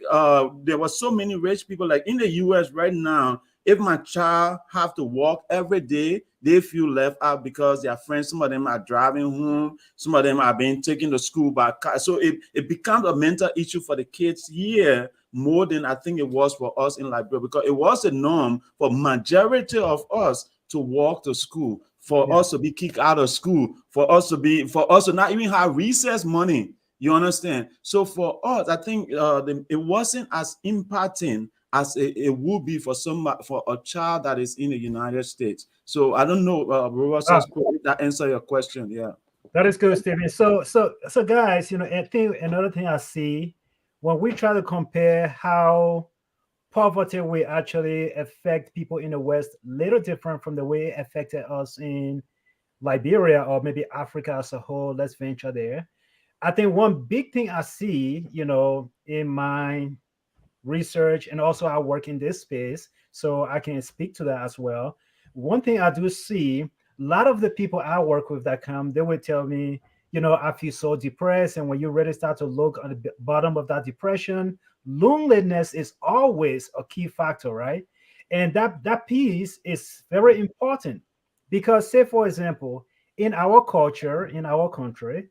there were so many rich people. Like in the US right now, if my child have to walk every day, they feel left out because their friends, some of them are driving home, some of them are being taken to school by car. So it becomes a mental issue for the kids here more than I think it was for us in Liberia, because it was a norm for majority of us to walk to school, for us to be kicked out of school, for us to not even have recess money. You understand? So for us, I think it wasn't as impacting as it would be for a child that is in the United States. So I don't know, that answer your question. Yeah, that is good, Stephen. So guys, I think another thing I see when we try to compare how poverty will actually affect people in the West, little different from the way it affected us in Liberia or maybe Africa as a whole. Let's venture there. I think one big thing I see, in my research, and also I work in this space, so I can speak to that as well. One thing I do see, a lot of the people I work with that come, they will tell me, I feel so depressed. And when you really start to look at the bottom of that depression, loneliness is always a key factor, right? And that piece is very important because, say, for example, in our culture, in our country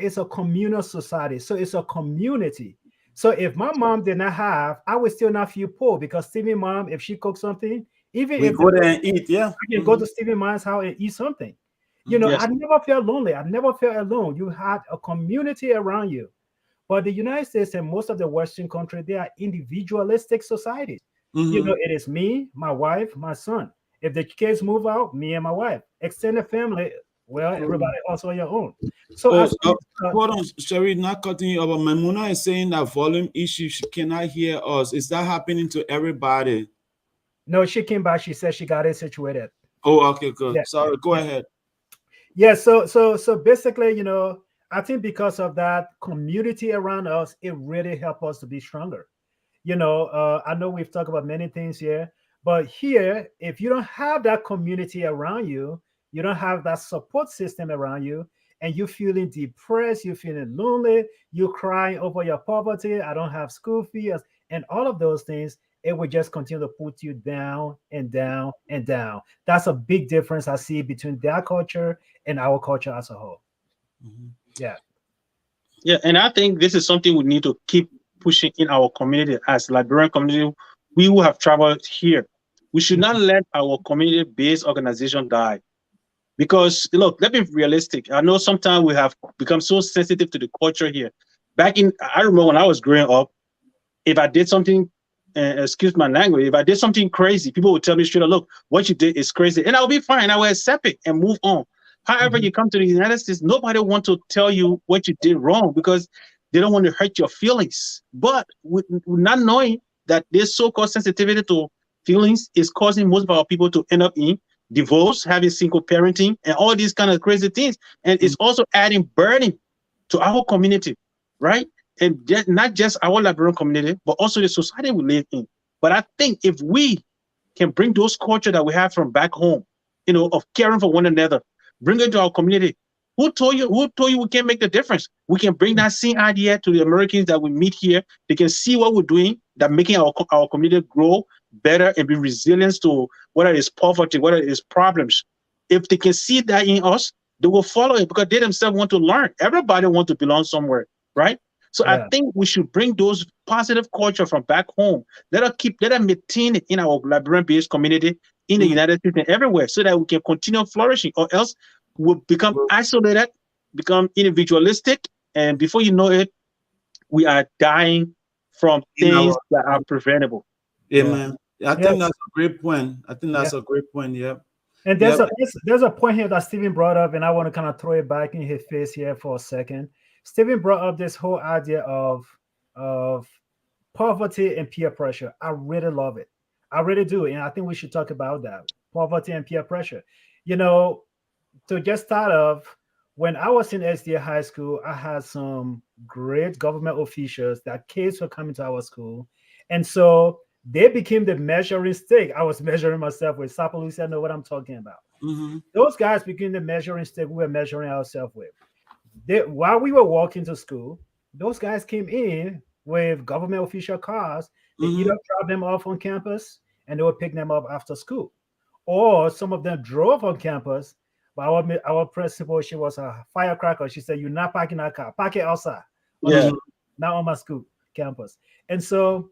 is a communal society. So it's a community. So if my mom did not have, I would still not feel poor because Stevie's mom, if she cooks something, even we if go there and eat, I can go to Stevie's mom's house and eat something. I never felt lonely. I never felt alone. You had a community around you. But the United States and most of the Western countries, they are individualistic societies. It is me, my wife, my son. If the kids move out, me and my wife. Extended family, well, everybody also on your own. So hold on, Sherry, not cutting you over. Maimuna is saying that volume issue, she cannot hear us. Is that happening to everybody? No, she came back. She said she got it situated. Oh, okay, good. Yeah. Sorry, go ahead. Yeah, so basically, I think because of that community around us, it really helped us to be stronger. I know we've talked about many things here, but here, if you don't have that community around you, you don't have that support system around you, and you're feeling depressed, you're feeling lonely, you're crying over your poverty, I don't have school fees, and all of those things, it will just continue to put you down and down and down. That's a big difference I see between their culture and our culture as a whole. Yeah. Yeah, and I think this is something we need to keep pushing in our community as Liberian community. We who have traveled here, we should not let our community-based organization die. Because look, let's be realistic. I know sometimes we have become so sensitive to the culture here. I remember when I was growing up, if I did something, excuse my language, if I did something crazy, people would tell me straight up, look, what you did is crazy. And I'll be fine. I will accept it and move on. However, you come to the United States, nobody wants to tell you what you did wrong because They don't want to hurt your feelings. But with not knowing that this so-called sensitivity to feelings is causing most of our people to end up in divorce, having single parenting, and all these kind of crazy things. And it's also adding burden to our community, right? And not just our Liberian community, but also the society we live in. But I think if we can bring those culture that we have from back home, of caring for one another, bring it to our community. Who told you we can make the difference? We can bring that same idea to the Americans that we meet here. They can see what we're doing, that making our community grow better and be resilient to whether it's poverty, whether it's problems. If they can see that in us, they will follow it because they themselves want to learn. Everybody wants to belong somewhere, right? So I think we should bring those positive culture from back home. Let us maintain it in our Liberian-based community, in the United States and everywhere, so that we can continue flourishing, or else we'll become isolated, become individualistic, and before you know it, we are dying from things that are preventable. Amen. I think that's a great point. I think that's a great point. Yeah. And there's a point here that Stephen brought up, and I want to kind of throw it back in his face here for a second. Stephen brought up this whole idea of poverty and peer pressure. I really love it. I really do. And I think we should talk about that. Poverty and peer pressure. To just start off, when I was in SDA high school, I had some great government officials that kids were coming to our school. And so they became the measuring stick. I was measuring myself with. Sapalusi, I know what I'm talking about. Mm-hmm. Those guys became the measuring stick we were measuring ourselves with. While we were walking to school, those guys came in with government official cars. They either dropped them off on campus and they would pick them up after school. Or some of them drove on campus. But our principal, she was a firecracker. She said, "You're not parking that car. Park it outside. Not on my school campus." And so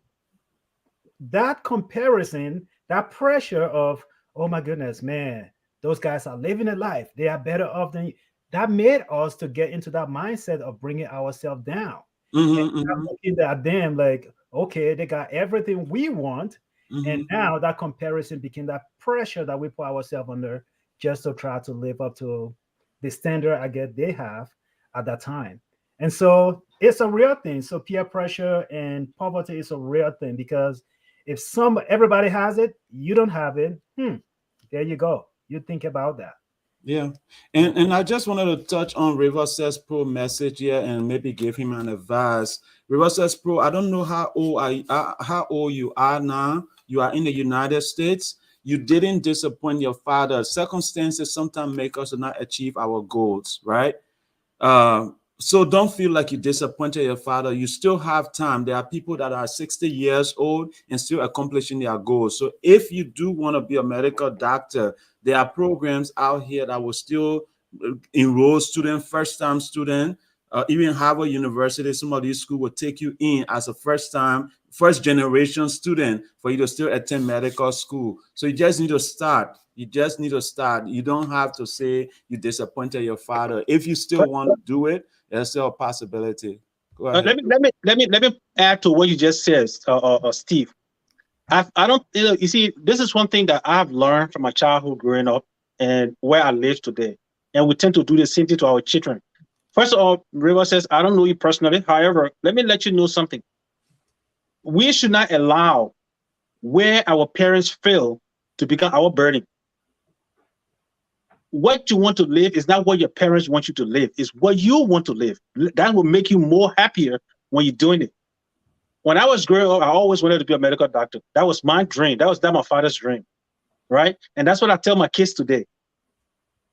that comparison, that pressure of, oh my goodness, man, those guys are living a life. They are better off than you. That made us to get into that mindset of bringing ourselves down. Looking at them like, okay, they got everything we want. And now that comparison became that pressure that we put ourselves under just to try to live up to the standard I guess they have at that time. And so it's a real thing. So peer pressure and poverty is a real thing, because if everybody has it, you don't have it, there you go. You think about that. Yeah. And I just wanted to touch on River Says Pro message here and maybe give him an advice. River Says Pro, I don't know how old you are now. You are in the United States. You didn't disappoint your father. Circumstances sometimes make us not achieve our goals, right? So don't feel like you disappointed your father. You still have time. There are people that are 60 years old and still accomplishing their goals. So if you do want to be a medical doctor, there are programs out here that will still enroll students, first-time student, even Harvard University. Some of these schools will take you in as a first-generation student for you to still attend medical school. So you just need to start. You don't have to say you disappointed your father. If you still want to do it, there's still a possibility. Go ahead. Let me add to what you just said, Steve. I don't, you see, this is one thing that I've learned from my childhood growing up and where I live today. And we tend to do the same thing to our children. First of all, River says, I don't know you personally. However, let me let you know something. We should not allow where our parents fail to become our burden. What you want to live is not what your parents want you to live. It's what you want to live. That will make you more happier when you're doing it. When I was growing up, I always wanted to be a medical doctor. That was my dream. That was my father's dream, right? And that's what I tell my kids today.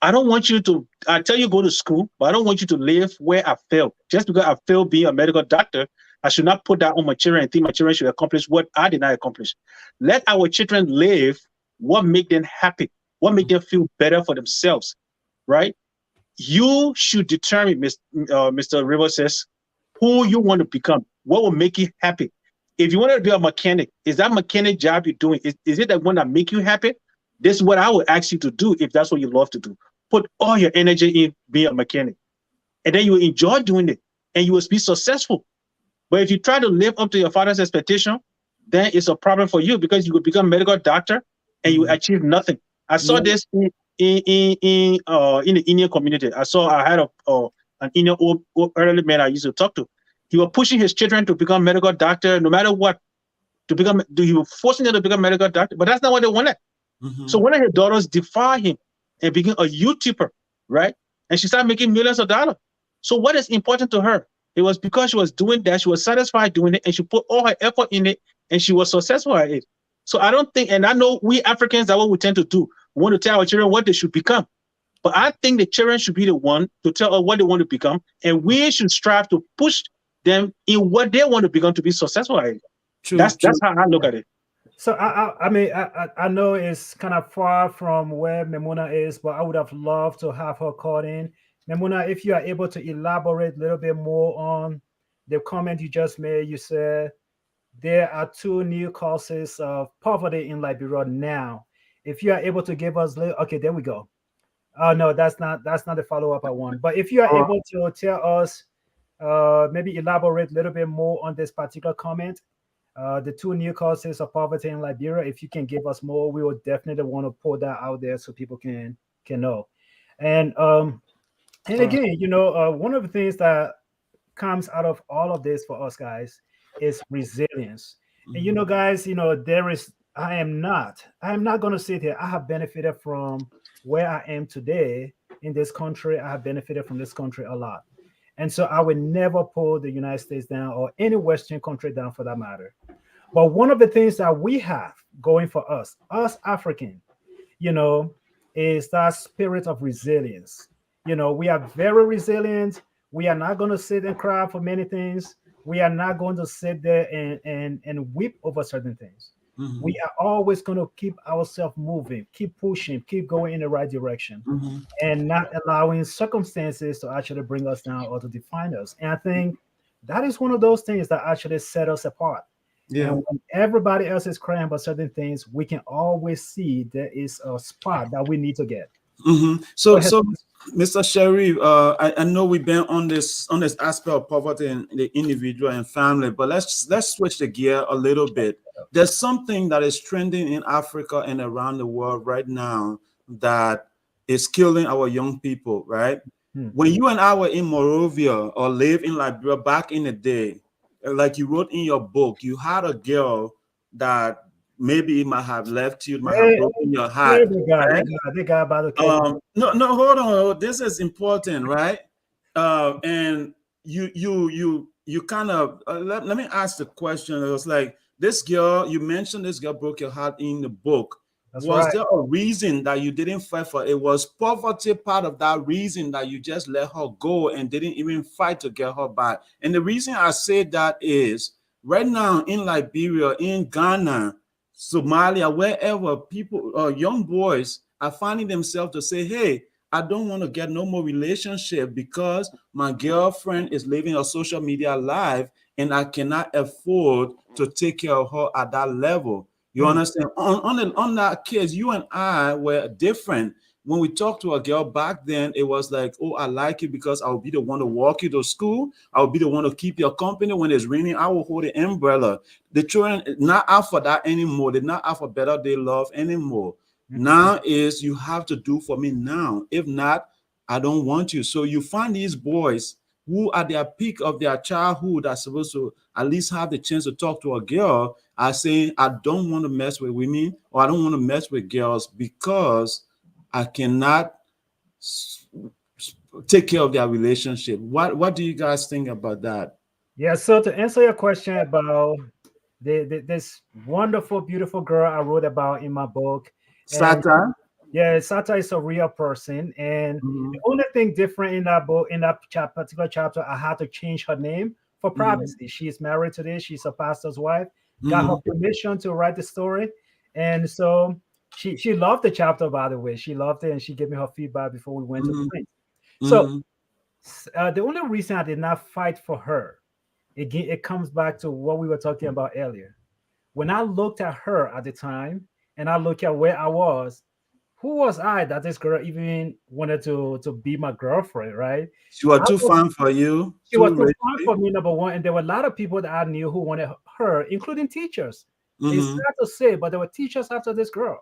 I tell you go to school, but I don't want you to live where I failed. Just because I failed being a medical doctor, I should not put that on my children and think my children should accomplish what I did not accomplish. Let our children live what make them happy, what make them feel better for themselves, right? You should determine, Mr. Rivers says, who you want to become, what will make you happy. If you want to be a mechanic, is that mechanic job you're doing, is it the one that make you happy? This is what I would ask you to do if that's what you love to do. Put all your energy in being a mechanic. And then you will enjoy doing it and you will be successful. But if you try to live up to your father's expectation, then it's a problem for you because you will become a medical doctor and you will achieve nothing. I saw this in the Indian community. I had an Indian old elderly man I used to talk to. he was pushing his children to become medical doctor, no matter what, he was forcing them to become medical doctor, but that's not what they wanted. So one of his daughters defied him and became a YouTuber, right? And she started making millions of dollars. So what is important to her? It was because she was doing that, she was satisfied doing it, and she put all her effort in it, and she was successful at it. So I don't think, and I know we Africans, that's what we tend to do. We want to tell our children what they should become. But I think the children should be the one to tell us what they want to become, and we should strive to push them in what they want to become to be successful at it. That's how I look at it. So I mean, I know it's kind of far from where Memuna is, but I would have loved to have her called in. Memuna, if you are able to elaborate a little bit more on the comment you just made, you said there are 2 new causes of poverty in Liberia now. If you are able to give us, okay, there we go. Oh no, that's not the follow-up I want. But if you are able to tell us, maybe elaborate a little bit more on this particular comment, the 2 new causes of poverty in Liberia. If you can give us more, we will definitely want to put that out there so people can know. And again, you know, one of the things that comes out of all of this for us guys is resilience. And you know, guys, you know, I am not going to sit here. I have benefited from where I am today in this country. I have benefited from this country a lot. And so I would never pull the United States down or any Western country down for that matter. But one of the things that we have going for us African, you know, is that spirit of resilience. You know, we are very resilient. We are not going to sit and cry for many things. We are not going to sit there and weep over certain things. We are always going to keep ourselves moving, keep pushing, keep going in the right direction, and not allowing circumstances to actually bring us down or to define us. And I think that is one of those things that actually set us apart. Yeah. And when everybody else is crying about certain things, we can always see there is a spot that we need to get. So Mr. Sharif, I know we've been on this aspect of poverty in the individual and family, but let's switch the gear a little bit. There's something that is trending in Africa and around the world right now that is killing our young people, right? When you and I were in Monrovia or live in Liberia back in the day, like you wrote in your book, you had a girl that maybe it might have left you, might have broken your heart. The guy by the no, hold on. This is important, right? And you kind of let me ask the question. It was like this girl, you mentioned this girl broke your heart in the book. Was there a reason that you didn't fight for it? Was poverty part of that reason that you just let her go and didn't even fight to get her back? And the reason I say that is right now in Liberia, in Ghana, Somalia, wherever people, young boys are finding themselves to say, hey, I don't want to get no more relationship because my girlfriend is living a social media life and I cannot afford to take care of her at that level. You understand? On that case, you and I were different. When we talked to a girl back then, it was like, oh, I like you because I'll be the one to walk you to school. I'll be the one to keep your company. When it's raining, I will hold the umbrella. The children not out for that anymore. They're not out for better day love anymore. Now is you have to do for me now. If not, I don't want you. So you find these boys who at their peak of their childhood are supposed to at least have the chance to talk to a girl are saying, I don't want to mess with women or I don't want to mess with girls because I cannot take care of their relationship. What do you guys think about that? Yeah, so to answer your question about this wonderful, beautiful girl I wrote about in my book. Sata? Yeah, Sata is a real person. And the only thing different in that book, in that particular chapter, I had to change her name for privacy. She's married today. She's a pastor's wife. Got her permission to write the story. And so she loved the chapter, by the way. She loved it, and she gave me her feedback before we went to print. So the only reason I did not fight for her, again, it comes back to what we were talking about earlier. When I looked at her at the time, and I look at where I was, who was I that this girl even wanted to be my girlfriend, right? She was too fun for you. She was too fun for me, number one. And there were a lot of people that I knew who wanted her, including teachers. It's sad to say, but there were teachers after this girl.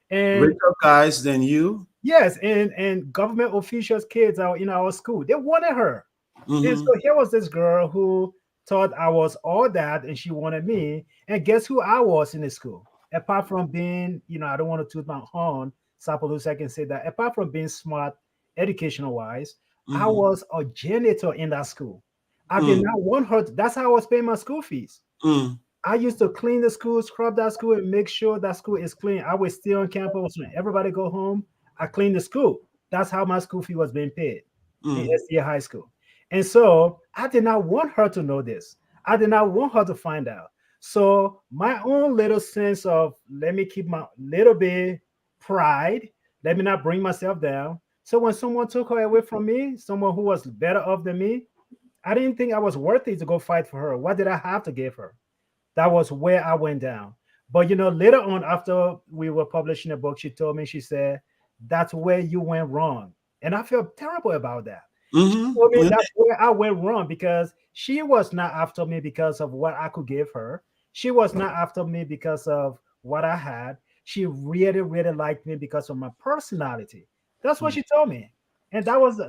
And richer guys than you. Yes, and government officials, kids out in our school, they wanted her. And so here was this girl who thought I was all that, and she wanted me. And guess who I was in the school? Apart from being, I don't want to toot my horn, Sapolus, I can say that. Apart from being smart, educational wise, I was a janitor in that school. I did not want her. That's how I was paying my school fees. I used to clean the school, scrub that school, and make sure that school is clean. I was still on campus when everybody go home. I cleaned the school. That's how my school fee was being paid in SDA High School. And so I did not want her to know this. I did not want her to find out. So my own little sense of, let me keep my little bit pride, let me not bring myself down. So when someone took her away from me, someone who was better off than me, I didn't think I was worthy to go fight for her. What did I have to give her? That was where I went down. But later on, after we were publishing a book, she told me, she said, that's where you went wrong. And I felt terrible about that. She told me that's where I went wrong, because she was not after me because of what I could give her. She was not after me because of what I had. She really, really liked me because of my personality. That's what she told me. And that was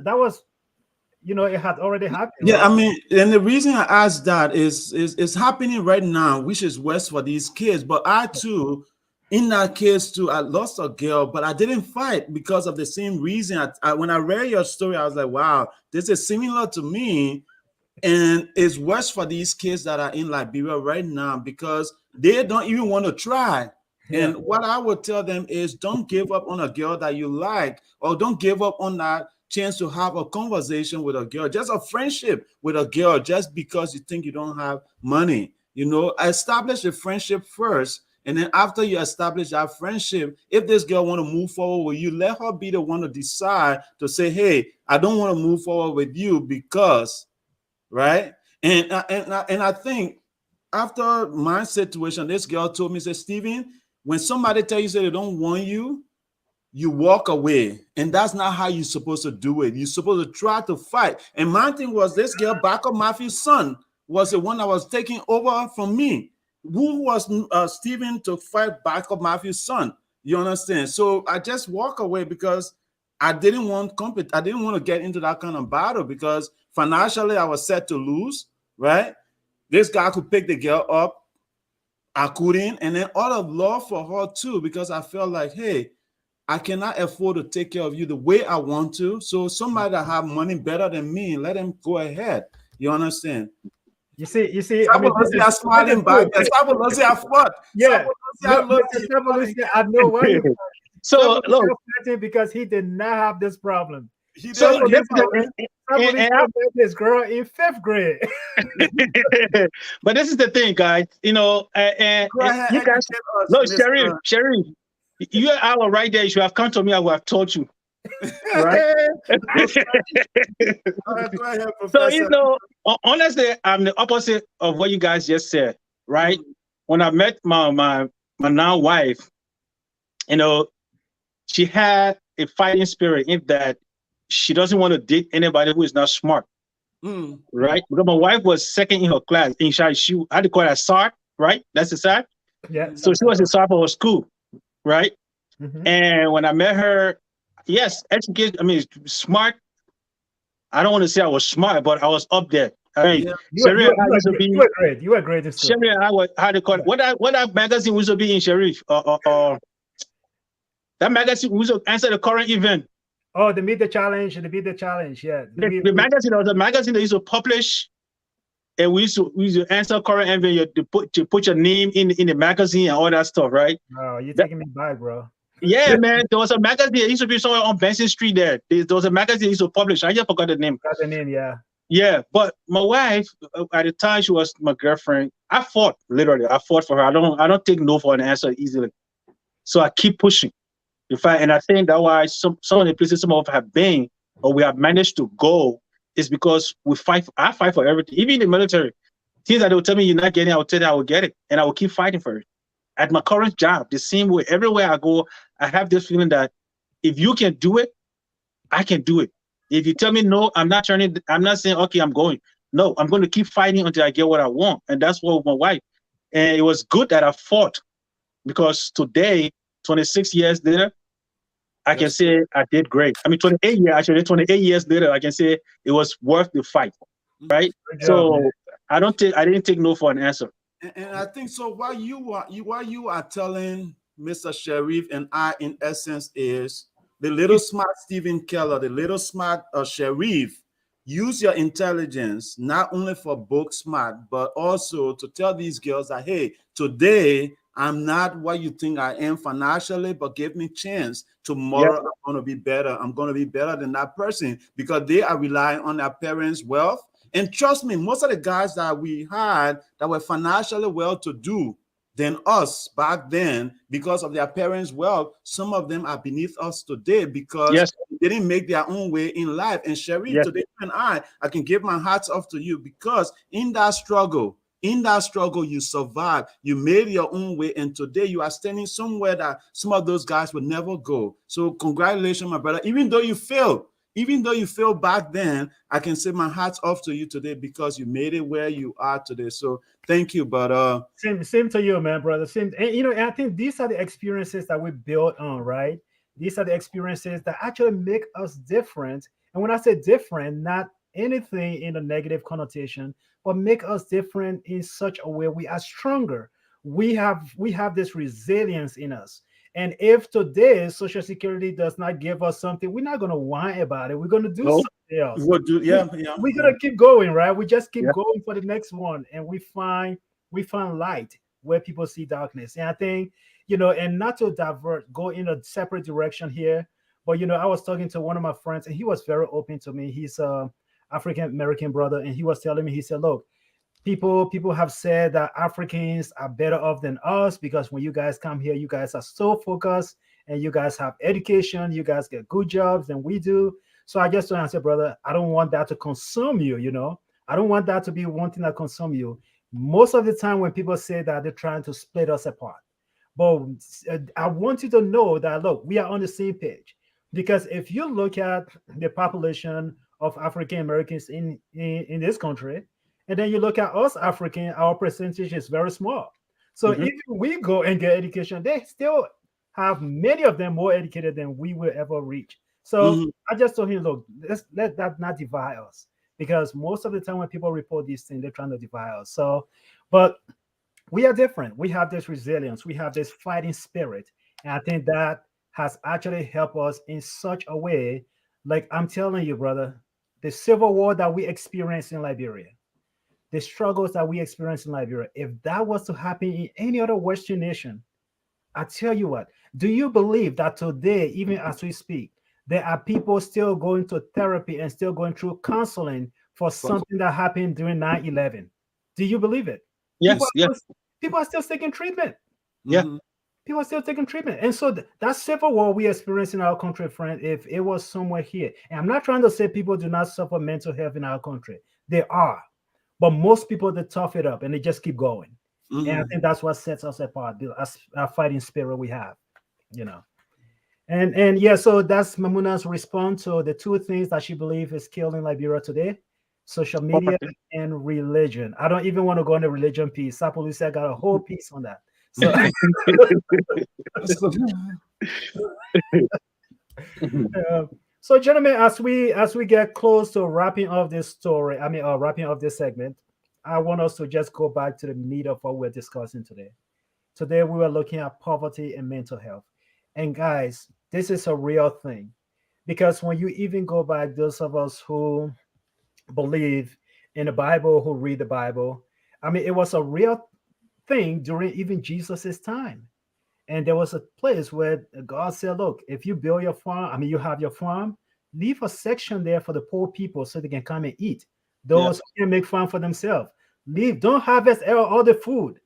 it had already happened. Yeah, right? I mean, and the reason I asked that is happening right now, which is worse for these kids. But I too, in that case too, I lost a girl, but I didn't fight because of the same reason. When I read your story, I was like, wow, this is similar to me. And it's worse for these kids that are in Liberia right now because they don't even want to try. Yeah. And what I would tell them is, don't give up on a girl that you like, or don't give up on that chance to have a conversation with a girl, just a friendship with a girl, just because you think you don't have money. Establish a friendship first, and then after you establish that friendship, if this girl want to move forward with you, let her be the one to decide to say, hey, I don't want to move forward with you because, right? And I think after my situation, this girl told me, said, Stephen, when somebody tell you they don't want you, you walk away. And that's not how you're supposed to do it. You're supposed to try to fight. And my thing was, this girl, Backup Matthew's son, was the one that was taking over from me. Who was Stephen to fight Backup Matthew's son? You understand? So I just walk away because I didn't want I didn't want to get into that kind of battle because financially I was set to lose, right? This guy could pick the girl up. I couldn't. And then out of love for her too, because I felt like, hey, I cannot afford to take care of you the way I want to. So somebody that have money better than me, let them go ahead. You understand? You see. I mean, I smiling back. I fought. Yeah. I know why you So look, because he did not have this problem. So this girl in 5th grade. But this is the thing, guys. And you guys, no, Sherry, you and I were right there. You should have come to me. I would have told you. Right? So honestly, I'm the opposite of what you guys just said. Right? When I met my now wife, she had a fighting spirit in that she doesn't want to date anybody who is not smart. Right? Because my wife was second in her class. She had to call her SART, right? That's the SART. Yeah. So she was a SART for her school, right? And when I met her, yes, educated. I mean, smart. I don't want to say I was smart, but I was up there. I mean, you were great. You were great. Sherry and I had to call what that magazine was to be in Sharif. That magazine was to answer the current event. Oh, the Meet the Challenge, yeah. The magazine was a magazine that used to publish, and we used to answer current event. You put your name in the magazine and all that stuff, right? Oh, you're taking me back, bro. Yeah, man. There was a magazine that used to be somewhere on Benson Street there. There was a magazine that used to publish. I just forgot the name. Got the name, yeah. Yeah, but my wife, at the time, she was my girlfriend. I fought, literally. I fought for her. I don't take no for an answer easily. So I keep pushing. In fact, and I think that's why some of the places some of us have been, or we have managed to go, is because I fight for everything. Even in the military, things that they will tell me you're not getting, I will tell you I will get it. And I will keep fighting for it. At my current job, the same way, everywhere I go, I have this feeling that if you can do it, I can do it. If you tell me no, I'm not saying, okay, I'm going. No, I'm going to keep fighting until I get what I want. And that's what with my wife. And it was good that I fought, because today, 26 years later, I can say I did great. I mean, 28 years later, I can say it was worth the fight, right? So I didn't take no for an answer. And I think so. What you are telling Mr. Sharif and I, in essence, is the little smart Stephen Keller, the little smart Sharif. Use your intelligence not only for book smart, but also to tell these girls that, hey, today I'm not what you think I am financially, but give me chance. Tomorrow I'm going to be better. I'm going to be better than that person, because they are relying on their parents' wealth. And trust me, most of the guys that we had that were financially well-to-do than us back then, because of their parents' wealth, some of them are beneath us today because they didn't make their own way in life. And Sharif, today and I can give my hats off to you, because in that struggle, you survived, you made your own way, and today you are standing somewhere that some of those guys would never go. So congratulations, my brother. Even though you failed back then, I can say my hats off to you today, because you made it where you are today. So thank you. But same to you, man, brother. Same. And I think these are the experiences that we build on, right? These are the experiences that actually make us different. And when I say different, not anything in a negative connotation, but make us different in such a way we are stronger. We have this resilience in us. And if today Social Security does not give us something, we're not going to whine about it. We're going to do something else. We're going to keep going, right? We just keep going for the next one, and we find light where people see darkness. And I think, and not to go in a separate direction here, but I was talking to one of my friends, and he was very open to me. He's a African American brother, and he was telling me, he said, look, people have said that Africans are better off than us, because when you guys come here, you guys are so focused, and you guys have education, you guys get good jobs than we do. So I just answer, brother, I don't want that to consume you. I don't want that to be one thing that consume you. Most of the time when people say that, they're trying to split us apart. But I want you to know that, look, we are on the same page, because if you look at the population of African Americans in this country, and then you look at us African, our percentage is very small. So if we go and get education, they still have many of them more educated than we will ever reach. So I just told him, look, let that not divide us, because most of the time when people report these things, they're trying to divide us. So, but we are different. We have this resilience. We have this fighting spirit. And I think that has actually helped us in such a way. Like I'm telling you, brother, the civil war that we experienced in Liberia, the struggles that we experienced in Liberia, if that was to happen in any other Western nation, I tell you what, do you believe that today, even as we speak, there are people still going to therapy and still going through counseling for something that happened during 9/11? Do you believe it? Yes, people are still taking treatment. Yeah. People are still taking treatment. And so that civil war we experience in our country, friend, if it was somewhere here, and I'm not trying to say people do not suffer mental health in our country. They are. But most people, they tough it up and they just keep going. And I think that's what sets us apart, our fighting spirit we have, And yeah, so that's Mamuna's response to the two things that she believes is killing Liberia today: social media and religion. I don't even want to go on the religion piece. Sapolucia got a whole piece on that. So, so gentlemen, as we get close to wrapping up this story, wrapping up this segment, I want us to just go back to the meat of what we're discussing today. Today, we were looking at poverty and mental health. And guys, this is a real thing, because when you even go back, those of us who believe in the Bible, who read the Bible, it was a real thing during even Jesus's time. And there was a place where God said, look, if you build your farm, you have your farm, leave a section there for the poor people so they can come and eat. Those who can make farm for themselves. Don't harvest all the food.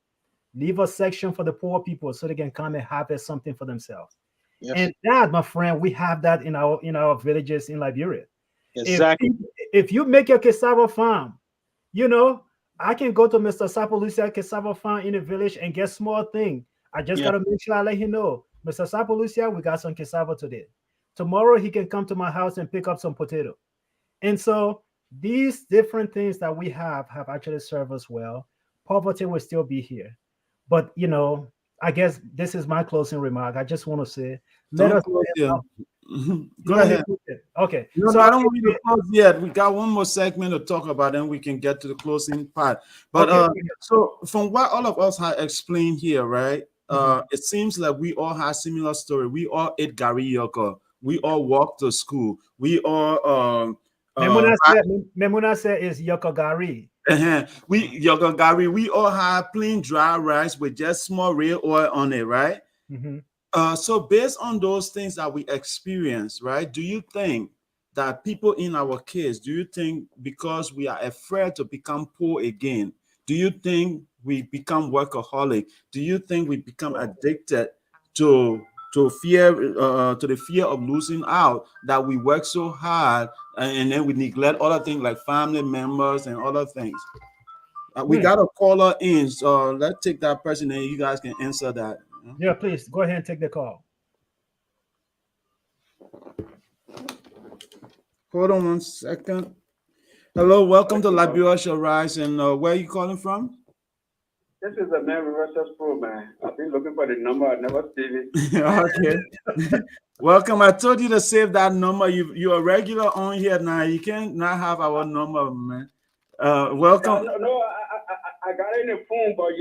Leave a section for the poor people so they can come and harvest something for themselves. Yes. And that, my friend, we have that in our villages in Liberia. Exactly. If you make your cassava farm, I can go to Mr. Sapolucia cassava farm in the village and get small thing. I just gotta make sure I let him know, Mr. Sapolucia, we got some cassava today. Tomorrow he can come to my house and pick up some potato. And so these different things that we have actually served us well. Poverty will still be here. But I guess this is my closing remark. I just want to say, let Go ahead. Okay. No, So I don't want you to close yet. We got one more segment to talk about, then we can get to the closing part. But okay. so from what all of us have explained here, right? Mhm. It seems like we all have similar story. We all ate Gary Yoko. We all walked to school. We all Memuna said is Yokogari. we Yoko Gary. We all have plain dry rice with just small real oil on it, right? Mhm. So based on those things that we experience, right? Do you think that people in our case, do you think because we are afraid to become poor again, do you think we become workaholic? Do you think we become addicted to fear, to the fear of losing out, that we work so hard and then we neglect other things like family members and other things? We got a caller in, so let's take that person and you guys can answer that. Yeah, please go ahead and take the call. Hold on 1 second. Hello, welcome to Liberia Shall Rise. And where are you calling from? This is a man versus pro, man. I've been looking for the number. I never seen it. Okay. Welcome. I told you to save that number. You're a regular on here now. You can't not have our number, man. Welcome. No, I got it in the phone, but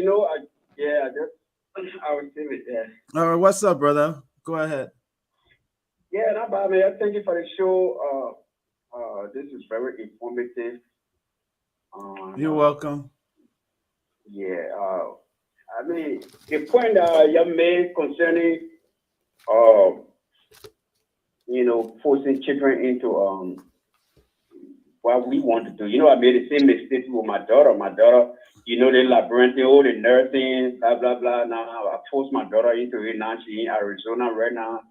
I will save it. Yeah. All right, what's up, brother? Go ahead. Yeah, not bad, man. Thank you for the show. This is very informative. You're welcome. Yeah. I mean, the point you made concerning, forcing children into what we want to do. You know, I made the same mistake with my daughter. My daughter, the labyrinth, all the nursing, blah blah blah. Now I forced my daughter into it. Now she's in Arizona right now.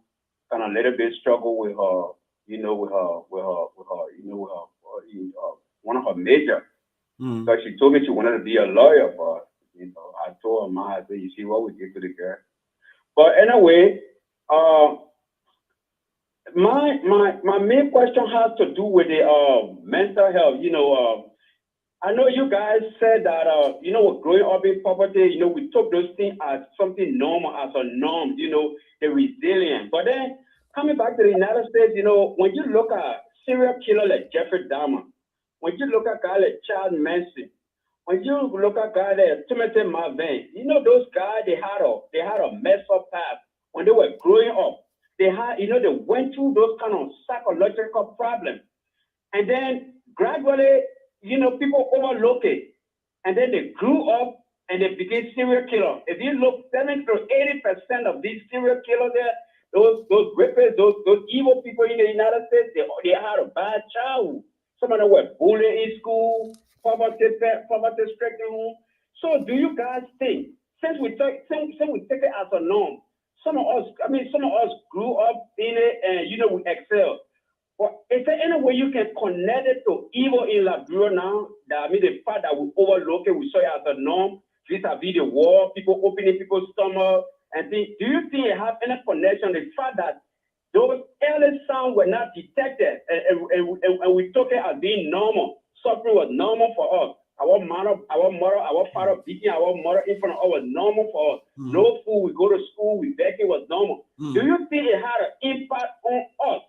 Kind of a little bit struggle with her, one of her major. Because she told me she wanted to be a lawyer, but I told her, Ma, I said, you see what we did to the girl. But anyway, my main question has to do with the mental health. I know you guys said that with growing up in poverty, we took those things as something normal, as a norm, the resilience. But then coming back to the United States, when you look at serial killer like Jeffrey Dahmer, when you look at guys like Charles Manson, when you look at guys like Timothy Marvin, those guys they had a messed up past when they were growing up. They had, they went through those kind of psychological problems. And then gradually, people overlook it. And then they grew up and they became serial killers. If you look, 70 to 80% of these serial killers there, those rapists, those evil people in the United States, they had a bad childhood. Some of them were bullied in school, poverty-stricken. So do you guys think, since we take it as a norm, some of us grew up in it and, we excel. But is there any way you can connect it to evil in Liberia now? The fact that we overlook it, we saw it as a norm, vis-a-vis the war, people opening people's stomach, and things. Do you think it has any connection? The fact that those early signs were not detected, and we took it as being normal. Suffering was normal for us. Our mother, our father beating our mother in front of us was normal for us. No food, we go to school, we begging was normal. Do you think it had an impact on us?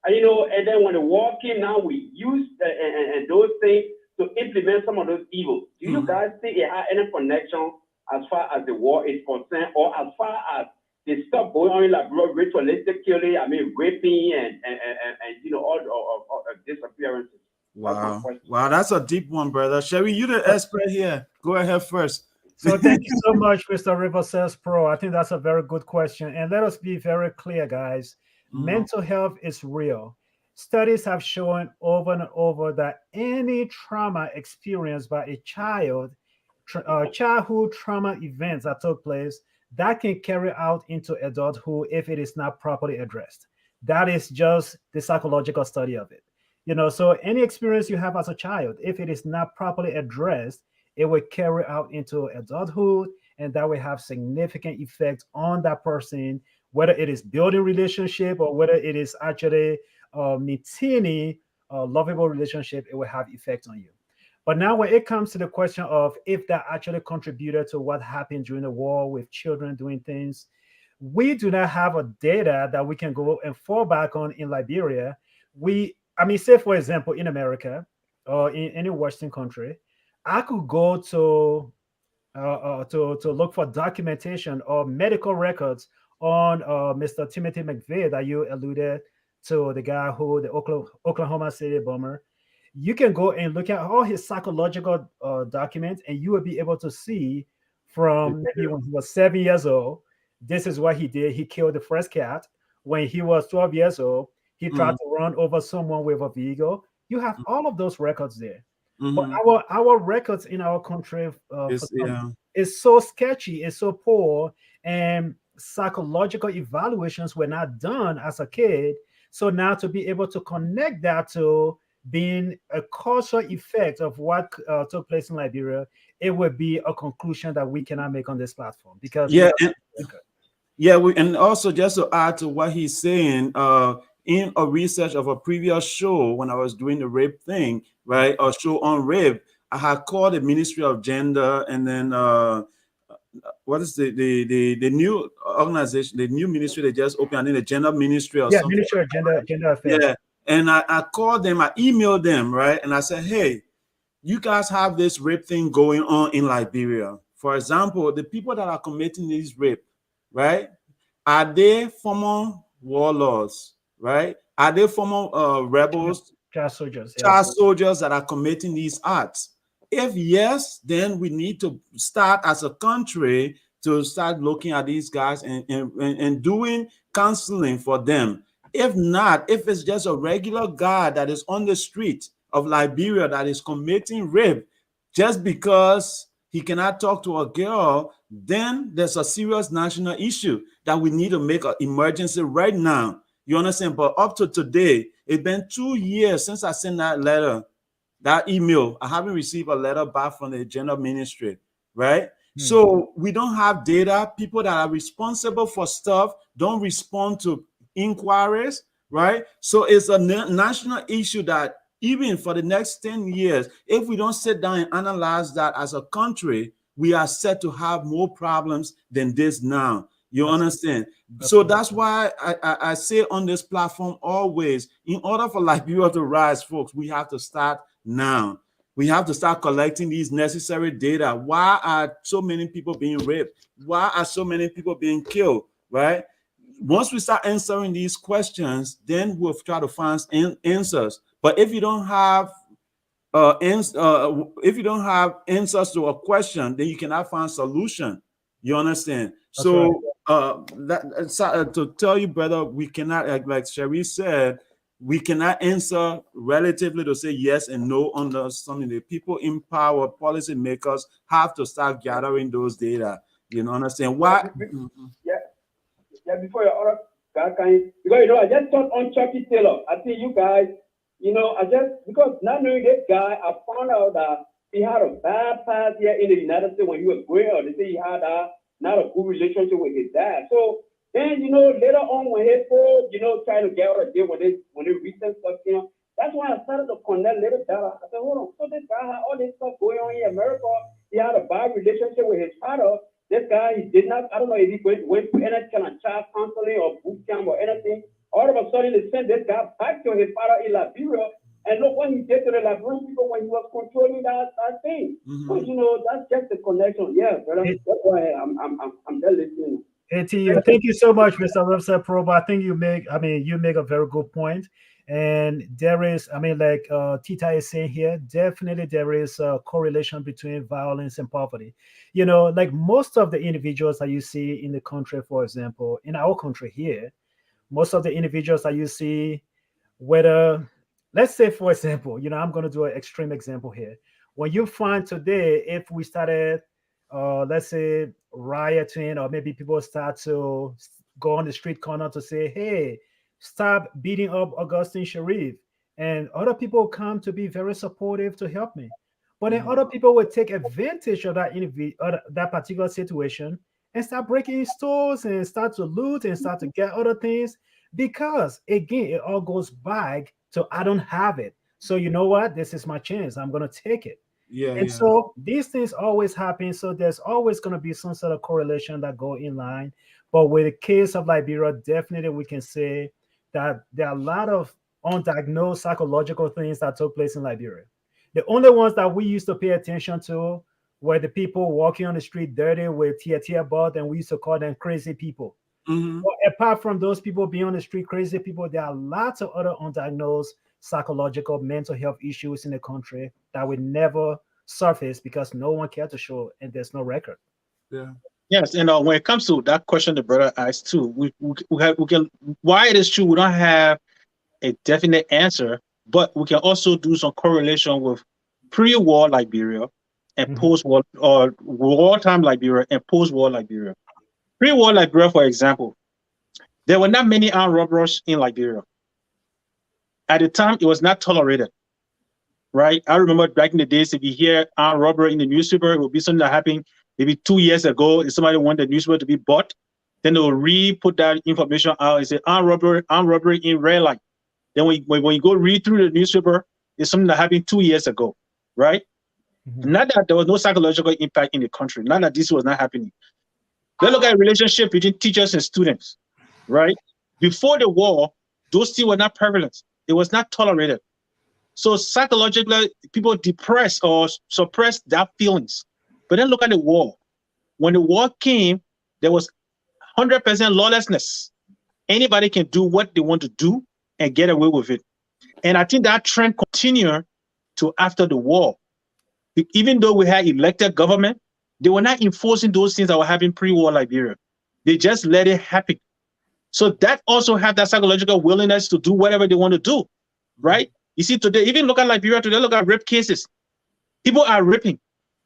And then when the war came, now we used and those things to implement some of those evils. Do you guys think it had any connection as far as the war is concerned, or as far as the stuff going on in Liberia, ritualistic killing, raping and all disappearances? Wow, that's a deep one, brother. Sherry, you the expert here. Go ahead first. So thank you so much, Mr. River Says Pro. I think that's a very good question. And let us be very clear, guys. Mental health is real. Studies have shown over and over that any trauma experienced by a child, childhood trauma events that took place, that can carry out into adulthood if it is not properly addressed. That is just the psychological study of it. So any experience you have as a child, if it is not properly addressed, it will carry out into adulthood, and that will have significant effects on that person, whether it is building relationship or whether it is actually maintaining a lovable relationship. It will have effect on you. But now when it comes to the question of if that actually contributed to what happened during the war with children doing things, we do not have a data that we can go and fall back on in Liberia. Say for example, in America or in any Western country, I could go to look for documentation or medical records on Mr. Timothy McVeigh that you alluded to, the guy who the Oklahoma City bomber. You can go and look at all his psychological documents, and you will be able to see from maybe when he was 7 years old, this is what he did. He killed the first cat. When he was 12 years old, he tried to run over someone with a vehicle. You have all of those records there. But our records in our country is so sketchy, it's so poor, and psychological evaluations were not done as a kid. So now to be able to connect that to being a causal effect of what took place in Liberia, it would be a conclusion that we cannot make on this platform because and also just to add to what he's saying, in a research of a previous show when I was doing the rape thing, right, a show on rape, I had called the Ministry of Gender, and then what is the new organization, the new ministry they just opened, I think the Gender Ministry or something. Ministry of Gender Affairs. Yeah, and I called them, I emailed them, right, and I said, hey, you guys have this rape thing going on in Liberia. For example, the people that are committing these rape, right, are they former warlords, right? Are they former rebels, child soldiers that are committing these acts? If yes, then we need to start as a country to start looking at these guys and doing counseling for them. If not, if it's just a regular guy that is on the street of Liberia that is committing rape just because he cannot talk to a girl, then there's a serious national issue that we need to make an emergency right now. You understand? But up to today, it's been 2 years since I sent that letter, that email. I haven't received a letter back from the Gender Ministry, right? So we don't have data. People that are responsible for stuff don't respond to inquiries, right? So it's a national issue that even for the next 10 years, if we don't sit down and analyze that as a country, we are set to have more problems than this now. You understand? So that's why I say on this platform always, in order for Liberia to rise, folks, we have to start now. We have to start collecting these necessary data. Why are so many people being raped? Why are so many people being killed, right? Once we start answering these questions, then we'll try to find answers. But if you don't have answers to a question, then you cannot find solution. You understand? That's so right. To tell you, brother, we cannot, like Cherie said, we cannot answer relatively to say yes and no on something. The people in power, policy makers, have to start gathering those data. You know, understand why? Before your other guy, because I just thought on Chucky Taylor. I think you guys, because not knowing this guy, I found out that he had a bad past here in the United States when he was growing up. They say he had not a good relationship with his dad. So then, later on when he trying to get out of jail when they recent stuff, that's when I started to connect little data. I said, hold on, so this guy had all this stuff going on in America. He had a bad relationship with his father. This guy, he did not, I don't know if he went to any kind of child counseling or boot camp or anything. All of a sudden, they sent this guy back to his father in Liberia. And look what he did to the Liberian people when he was controlling that thing. So, that's just the connection. Yeah, brother. That's why I'm there listening. Thank you so much, Mr. Webster Proba. I think you make a very good point. And there is, like Tita is saying here, definitely there is a correlation between violence and poverty. Like most of the individuals that you see in the country, for example, in our country here, most of the individuals that you see, whether, let's say, for example, I'm going to do an extreme example here. When you find today, if we started, let's say, rioting, or maybe people start to go on the street corner to say, hey, stop beating up Augustine Sharif, and other people come to be very supportive to help me. But then other people will take advantage of that particular situation and start breaking stores and start to loot and start to get other things, because again, it all goes back to I don't have it. So you know what? This is my chance. I'm going to take it. So these things always happen. So there's always going to be some sort of correlation that go in line. But with the case of Liberia, definitely we can say that there are a lot of undiagnosed psychological things that took place in Liberia. The only ones that we used to pay attention to were the people walking on the street dirty with tear bud, and we used to call them crazy people. Mhm. But apart from those people being on the street crazy people, there are lots of other undiagnosed psychological mental health issues in the country that will never surface because no one cared to show and there's no record. Yeah. Yes, and when it comes to that question the brother asked too, we can, why it is true we don't have a definite answer, but we can also do some correlation with pre-war Liberia and Mhm. post-war or wartime Liberia and post-war Liberia. Pre-war Liberia, for example, there were not many armed robbers in Liberia. At the time, it was not tolerated, right? I remember back in the days, if you hear armed robbery in the newspaper, it would be something that happened maybe 2 years ago. If somebody wanted the newspaper to be bought, then they will re-put that information out and say armed robbery in red light. Then when you go read through the newspaper, it's something that happened 2 years ago, right? Mhm. Not that there was no psychological impact in the country, not that this was not happening. Let's look at a relationship between teachers and students, right? Before the war, those things were not prevalent. It was not tolerated. So psychologically, people depress or suppress their feelings. But then look at the war. When the war came, there was 100% lawlessness. Anybody can do what they want to do and get away with it. And I think that trend continued to after the war. Even though we had elected government, they were not enforcing those things that were happening pre-war Liberia. They just let it happen. So that also have that psychological willingness to do whatever they want to do, right? You see, today, even look at Liberia today, look at rape cases. People are raping,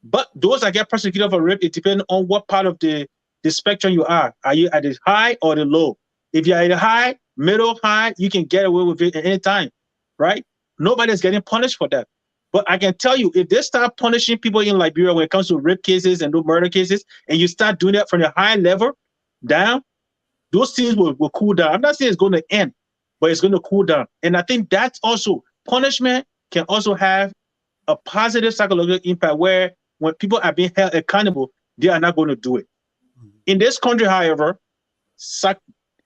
but those that get prosecuted for rape, it depends on what part of the spectrum you are. Are you at the high or the low? If you're at the high, middle, high, you can get away with it at any time, right? Nobody's getting punished for that. But I can tell you, if they start punishing people in Liberia when it comes to rape cases and murder cases, and you start doing that from the high level down, those things will cool down. I'm not saying it's going to end, but it's going to cool down. And I think that's also, punishment can also have a positive psychological impact where when people are being held accountable, they are not going to do it. In this country, however,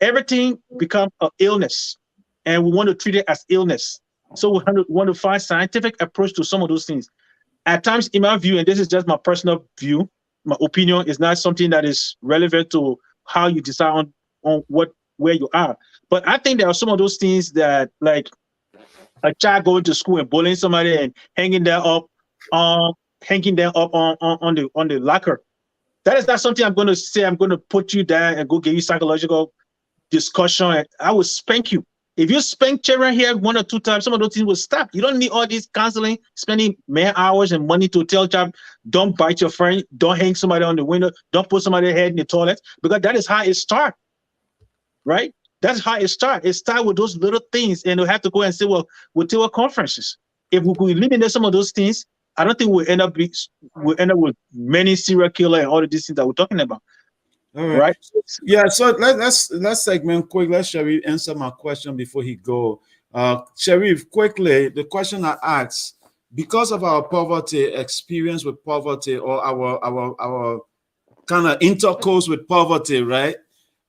everything becomes an illness, and we want to treat it as illness. So we want to find scientific approach to some of those things. At times, in my view, and this is just my personal view, my opinion is not something that is relevant to how you decide on where you are. But I think there are some of those things that, like a child going to school and bullying somebody and hanging them up on the locker. That is not something I'm going to say. I'm going to put you down and go give you psychological discussion. I will spank you. If you spank children here 1 or 2 times, some of those things will stop. You don't need all this counseling, spending man hours and money to tell child, don't bite your friend, don't hang somebody on the window, don't put somebody's head in the toilet, because that is how it starts, right? That's how it starts. It starts with those little things, and we have to go and say, well, we'll tell our conferences. If we could eliminate some of those things, I don't think we'll end up with many serial killers and all of these things that we're talking about. All right? Yeah. So let's segment quick. Let Sharif answer my question before he go. Sharif, quickly, the question I asked, because of our poverty, experience with poverty, or our kind of intercourse with poverty, right?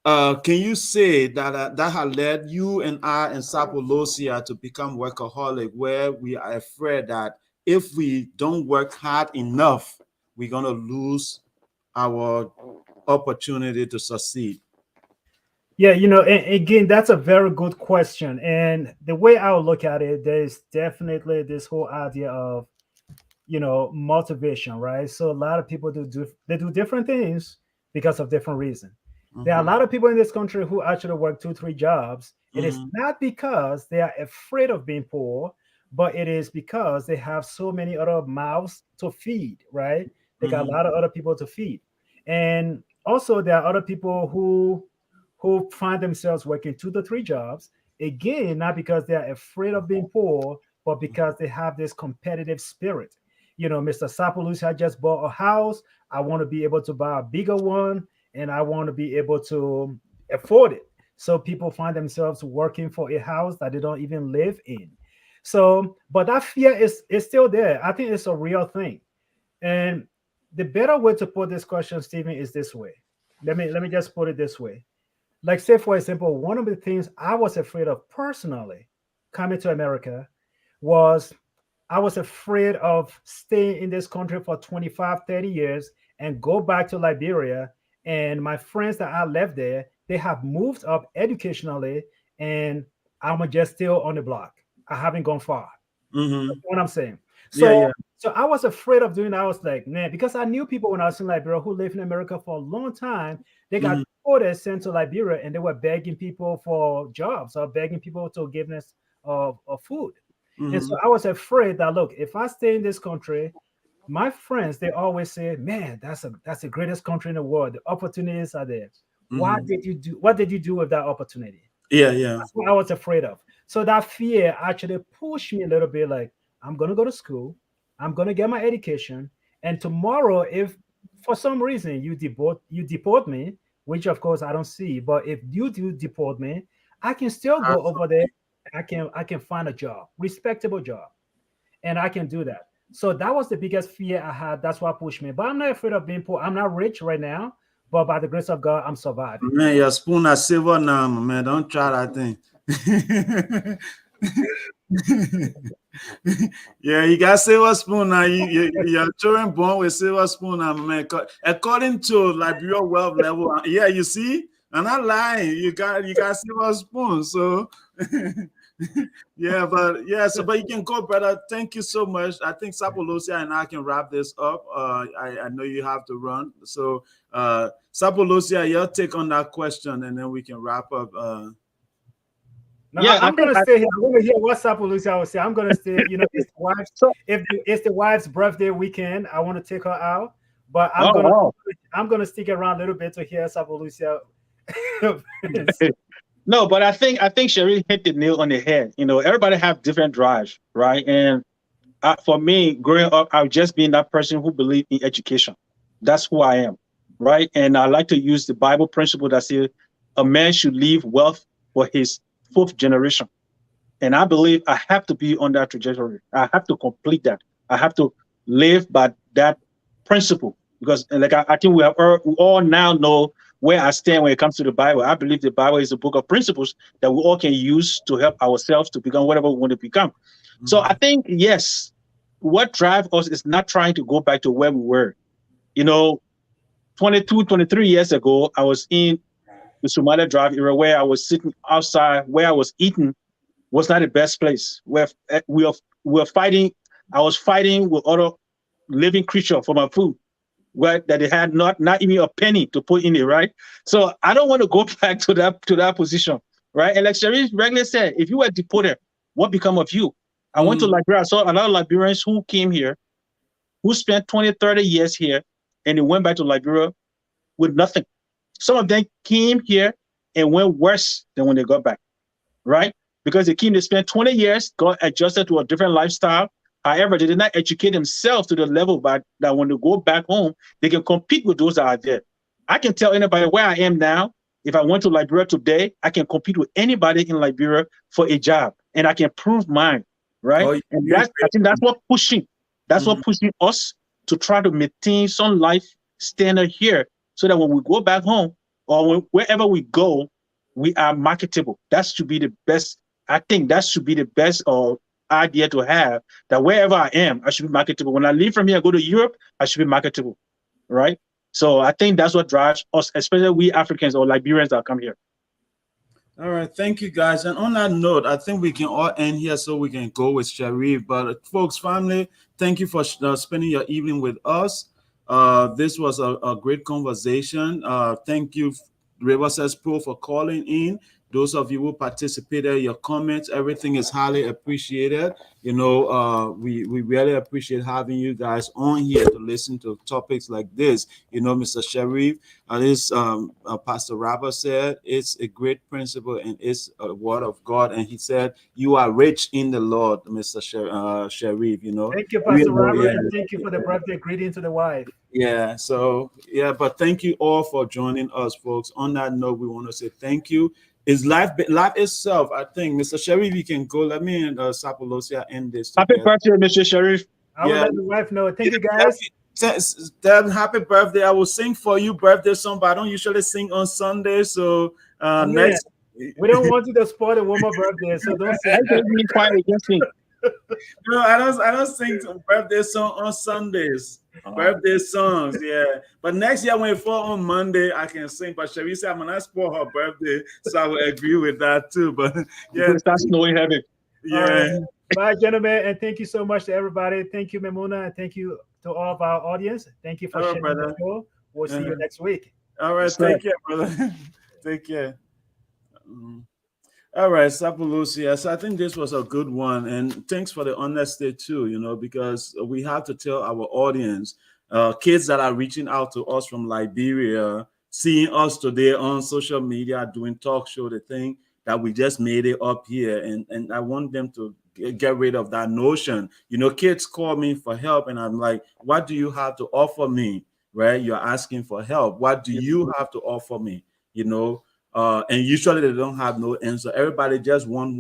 Can you say that that has led you and I and Sapolosia to become workaholic, where we are afraid that if we don't work hard enough, we're gonna lose our opportunity to succeed? Yeah, and again, that's a very good question. And the way I would look at it, there's definitely this whole idea of, motivation, right? So a lot of people do different things because of different reasons. There are a lot of people in this country who actually work 2-3 jobs. It is not because they are afraid of being poor, but it is because they have so many other mouths to feed, right? They got a lot of other people to feed. And also there are other people who find themselves working 2 to 3 jobs, again, not because they're afraid of being poor, but because they have this competitive spirit. Mr. Sapolus had just bought a house. I want to be able to buy a bigger one, and I want to be able to afford it. So people find themselves working for a house that they don't even live in. So, but that fear is still there. I think it's a real thing. And the better way to put this question, Stephen, is this way. let me just put it this way. Like, say for example, one of the things I was afraid of personally coming to America was I was afraid of staying in this country for 25, 30 years and go back to Liberia. And my friends that I left there, they have moved up educationally, and I'm just still on the block. I haven't gone far. Mhm. That's what I'm saying. Yeah, So, yeah. so I was afraid of doing that. I was like, man, because I knew people when I was in Liberia who lived in America for a long time. They got Mhm. deported, sent to Liberia, and they were begging people for jobs or begging people to give us of food. And so Mhm. I was afraid that, look, if I stay in this country, my friends, they always say, man, that's the greatest country in the world. The opportunities are there. Mhm. What did you do with that opportunity? Yeah, yeah. That's what I was afraid of. So that fear actually pushed me a little bit, like, I'm gonna go to school, I'm gonna get my education, and tomorrow, if for some reason you deport me, which of course I don't see, but if you do deport me, I can still go over there. I can find a job, respectable job, and I can do that. So that was the biggest fear I had. That's what pushed me. But I'm not afraid of being poor. I'm not rich right now, but by the grace of God, I'm surviving. Man, your spoon is silver now, man. Don't try that thing. Yeah, you got silver spoon now. Your children born with silver spoon now, man. According to Liberia wealth level, yeah, you see, I'm not lying. You got silver spoon, so yeah, but you can go, brother. Thank you so much. I think Sapolosia and I can wrap this up. I know you have to run, so Sapolosia, your take on that question, and then we can wrap up. No, Yeah, I'm gonna stay here. I'm gonna hear what Sapolucia will say. I'm gonna stay. You know, if it's the wife's birthday weekend, I want to take her out, but I'm gonna stick around a little bit to hear Sapolucia. No, but I think Sherry hit the nail on the head. You know, everybody have different drives, right? And for me, growing up, I've just been that person who believed in education. That's who I am, right? And I like to use the Bible principle that says a man should leave wealth for his fourth generation. And I believe I have to be on that trajectory. I have to complete that. I have to live by that principle because, like, I think we all now know where I stand when it comes to the Bible. I believe the Bible is a book of principles that we all can use to help ourselves to become whatever we want to become. Mm-hmm. So I think, yes, what drives us is not trying to go back to where we were. You know, 22, 23 years ago, I was in the Somalia Drive era where I was sitting outside, where I was eating was not the best place. Where we were fighting, I was fighting with other living creatures for my food, where that they had not even a penny to put in it, right? So I don't want to go back to that position, right? And like Sherry regularly said, if you were deported, what become of you? I went to Liberia. I saw a lot of Liberians who came here, who spent 20, 30 years here, and they went back to Liberia with nothing. Some of them came here and went worse than when they got back, right? Because they spent 20 years, got adjusted to a different lifestyle. However, they did not educate themselves to the level that when they go back home, they can compete with those that are there. I can tell anybody where I am now. If I went to Liberia today, I can compete with anybody in Liberia for a job, and I can prove mine, right? Oh, and I think that's what pushing. That's what pushing us to try to maintain some life standard here, so that when we go back home or wherever we go, we are marketable. That should be the best. I think that should be the best idea to have, that wherever I am, I should be marketable. When I leave from here, I go to Europe, I should be marketable, right? So I think that's what drives us, especially we Africans or Liberians that come here. All right, thank you guys. And on that note, I think we can all end here so we can go with Sharif. But folks, family, thank you for spending your evening with us. This was a great conversation. Thank you, Riverside Pro, for calling in. Those of you who participated, your comments, everything is highly appreciated. You know, we really appreciate having you guys on here to listen to topics like this. You know, Mr. Sharif, this Pastor Robert said, it's a great principle and it's a word of God. And he said, you are rich in the Lord, Mr. Sharif, you know. Thank you, Pastor Robert, and thank you for the birthday greeting to the wife. Yeah, so, yeah, but thank you all for joining us, folks. On that note, we want to say thank you. Is life itself, I think, Mr. Sharif, you can go. Let me and Sapolosia end this. Happy birthday, Mr. Sharif. I will let the wife know. Thank you, guys. Deb, happy birthday. I will sing for you birthday song, but I don't usually sing on Sunday. So next. We don't want you to spoil the woman's birthday, so don't say I that. just being quiet against me. No, I don't sing birthday song on Sundays. Birthday songs, yeah. But next year when it fall on Monday, I can sing. But Cherie said I'm gonna spoil her birthday, so I will agree with that too. But yeah, That's snowing heaven. yeah. Bye, gentlemen, and thank you so much to everybody. Thank you, Memuna, and thank you to all of our audience. Thank you for All right, sharing brother. the show. We'll see you next week. All right, Yes, sir. take care, brother. Take care. All right, Sapalucia. So I think this was a good one, and thanks for the honesty too. You know, because we have to tell our audience, kids that are reaching out to us from Liberia, seeing us today on social media doing talk show, they think that we just made it up here, and I want them to get rid of that notion. You know, kids call me for help, and I'm like, what do you have to offer me? Right? You're asking for help. What do you have to offer me? You know. And usually they don't have no answer. Everybody just want.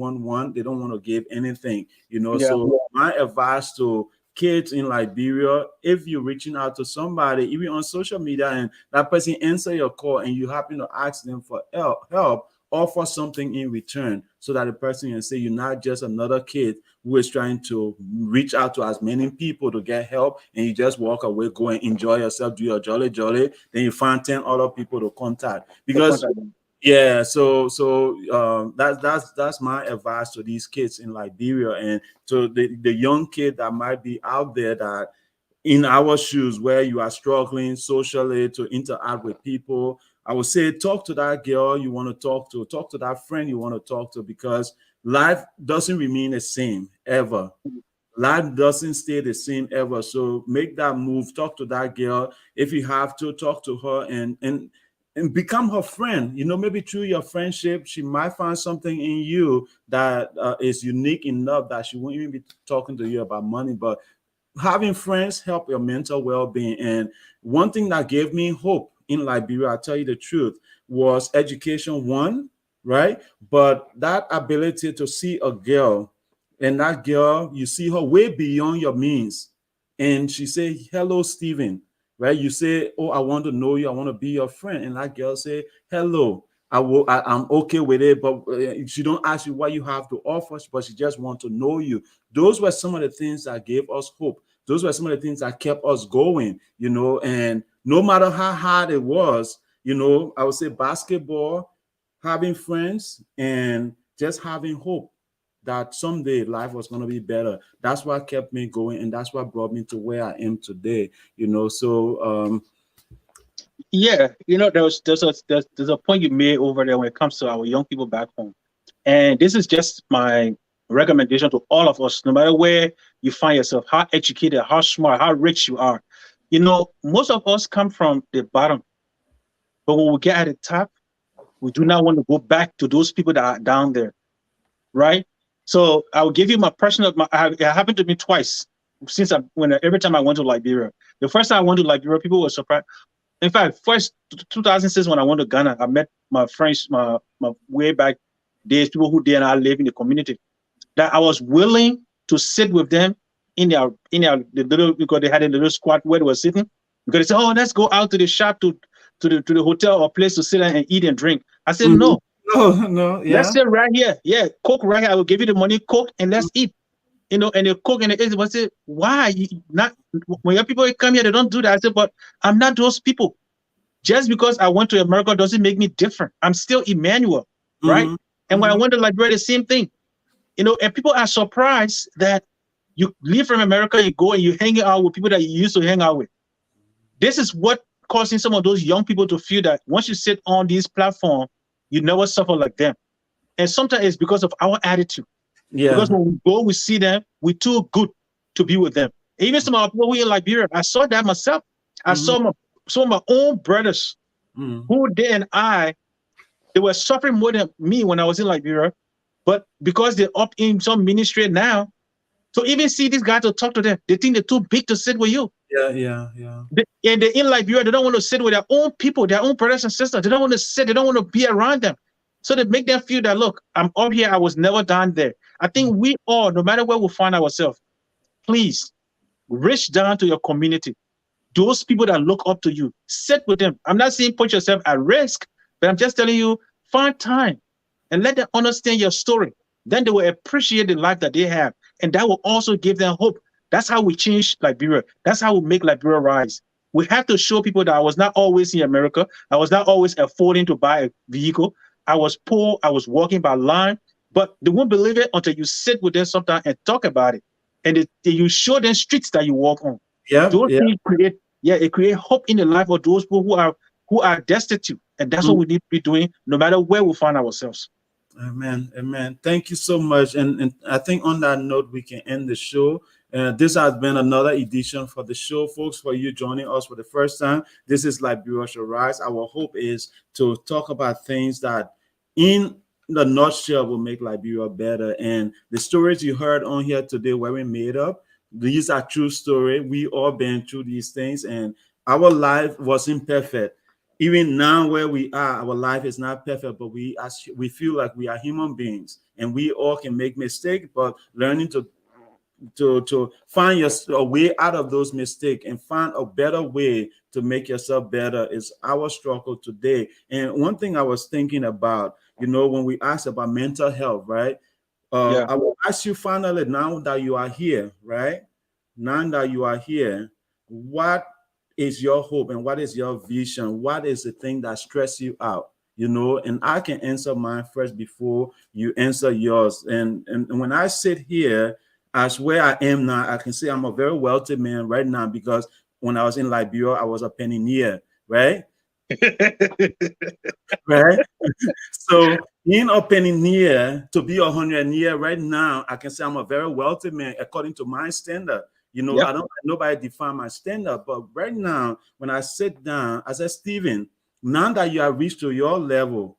They don't want to give anything, you know. Yeah. So my advice to kids in Liberia, if you're reaching out to somebody, even on social media, and that person answer your call and you happen to ask them for help, offer something in return so that the person can say you're not just another kid who is trying to reach out to as many people to get help, and you just walk away, go and enjoy yourself, do your jolly, then you find 10 other people to contact. Because yeah, so that's my advice to these kids in Liberia, and to the young kid that might be out there that in our shoes, where you are struggling socially to interact with people. I would say talk to that girl you want to talk to that friend you want to talk to, because life doesn't remain the same ever. Life doesn't stay the same ever. So make that move, talk to that girl. If you have to, talk to her and become her friend. You know, maybe through your friendship, she might find something in you that is unique enough that she won't even be talking to you about money. But having friends help your mental well-being. And one thing that gave me hope in Liberia, I'll tell you the truth, was education, one, right? But that ability to see a girl, and that girl, you see her way beyond your means, and she say, hello, Stephen. Right? You say, oh, I want to know you. I want to be your friend. And that girl say, hello, I'm okay with it. But she don't ask you what you have to offer, but she just want to know you. Those were some of the things that gave us hope. Those were some of the things that kept us going, you know, and no matter how hard it was, you know, I would say basketball, having friends, and just having hope that someday life was going to be better. That's what kept me going, and that's what brought me to where I am today, you know. So Yeah, you know, there's a point you made over there when it comes to our young people back home, and this is just my recommendation to all of us, no matter where you find yourself, how educated, how smart, how rich you are. You know, most of us come from the bottom, but when we get at the top, we do not want to go back to those people that are down there, right? So I will give you my personal. It happened to me twice since every time I went to Liberia. The first time I went to Liberia, people were surprised. In fact, first 2006 when I went to Ghana, I met my friends, my way back days, people who did not live in the community. That I was willing to sit with them in their the little, because they had a little squad where they were sitting. Because they said, "Oh, let's go out to the shop to the hotel or place to sit and eat and drink." I said, "No, yeah. Let's sit right here. Yeah, cook right here. I will give you the money, cook, and let's eat." You know, and they cook and they eat. I said, "Why not? When your people come here, they don't do that." I said, "But I'm not those people. Just because I went to America doesn't make me different. I'm still Emmanuel, right?" And when I went to Liberia, the same thing. You know, and people are surprised that you leave from America, you go and you hang out with people that you used to hang out with. This is what causing some of those young people to feel that once you sit on these platforms, you never suffer like them. And sometimes it's because of our attitude. Yeah. Because when we go, we see them, we're too good to be with them. Even some of our people who in Liberia, I saw that myself. I saw some of my own brothers who they were suffering more than me when I was in Liberia. But because they're up in some ministry now, so even see these guys to talk to them, they think they're too big to sit with you. Yeah. And they're in Liberia, they don't want to sit with their own people, their own brothers and sisters. They don't want to sit, they don't want to be around them. So they make them feel that, look, I'm up here, I was never down there. I think we all, no matter where we find ourselves, please reach down to your community. those people that look up to you, sit with them. I'm not saying put yourself at risk, but I'm just telling you, find time and let them understand your story. Then they will appreciate the life that they have. And that will also give them hope. That's how we change Liberia. That's how we make Liberia rise. We have to show people that I was not always in America. I was not always affording to buy a vehicle. I was poor. I was walking by line. But they won't believe it until you sit with them sometime and talk about it. And you show them streets that you walk on. Yeah, those things create, it creates hope in the life of those people who are destitute. And that's what we need to be doing, no matter where we find ourselves. Amen. Amen. Thank you so much. And I think on that note, we can end the show. This has been another edition for the show, folks. For you joining us for the first time, this is Liberia Shall Rise. Our hope is to talk about things that, in the nutshell, will make Liberia better. And the stories you heard on here today weren't made up. These are true stories. We all been through these things, and our life wasn't perfect. Even now where we are, our life is not perfect, but we feel like we are human beings, and we all can make mistakes, but learning to find a way out of those mistakes and find a better way to make yourself better is our struggle today. And one thing I was thinking about, when we asked about mental health, right? I will ask you finally, now that you are here, right? Now that you are here, what is your hope and what is your vision? What is the thing that stresses you out? And I can answer mine first before you answer yours. And when I sit here, as where I am now, I can say I'm a very wealthy man right now, because when I was in Liberia, I was a pensioner, right? Right? So being a pensioner, to be 100 right now, I can say I'm a very wealthy man according to my standard. I don't let nobody define my standard, but right now, when I sit down, I said, Stephen, now that you have reached to your level,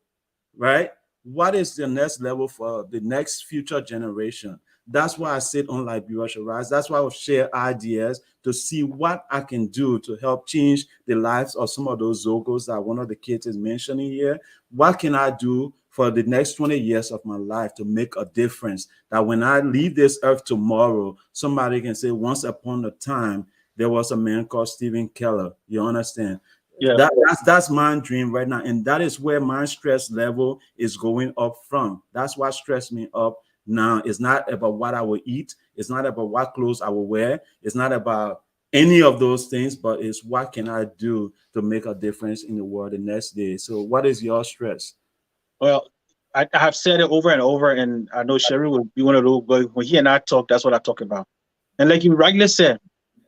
right? What is the next level for the next future generation? That's why I sit on Liberia Shall Rise. That's why I will share ideas to see what I can do to help change the lives of some of those Zogos that one of the kids is mentioning here. What can I do for the next 20 years of my life to make a difference, that when I leave this earth tomorrow, somebody can say, once upon a time, there was a man called Stephen Keller. You understand? Yeah. That's my dream right now. And that is where my stress level is going up from. That's what stressed me up now. It's not about what I will eat. It's not about what clothes I will wear. It's not about any of those things, but it's what can I do to make a difference in the world the next day. So what is your stress? Well, I have said it over and over, and I know Sherry will be one of those, but when he and I talk, that's what I talk about. And like you rightly said,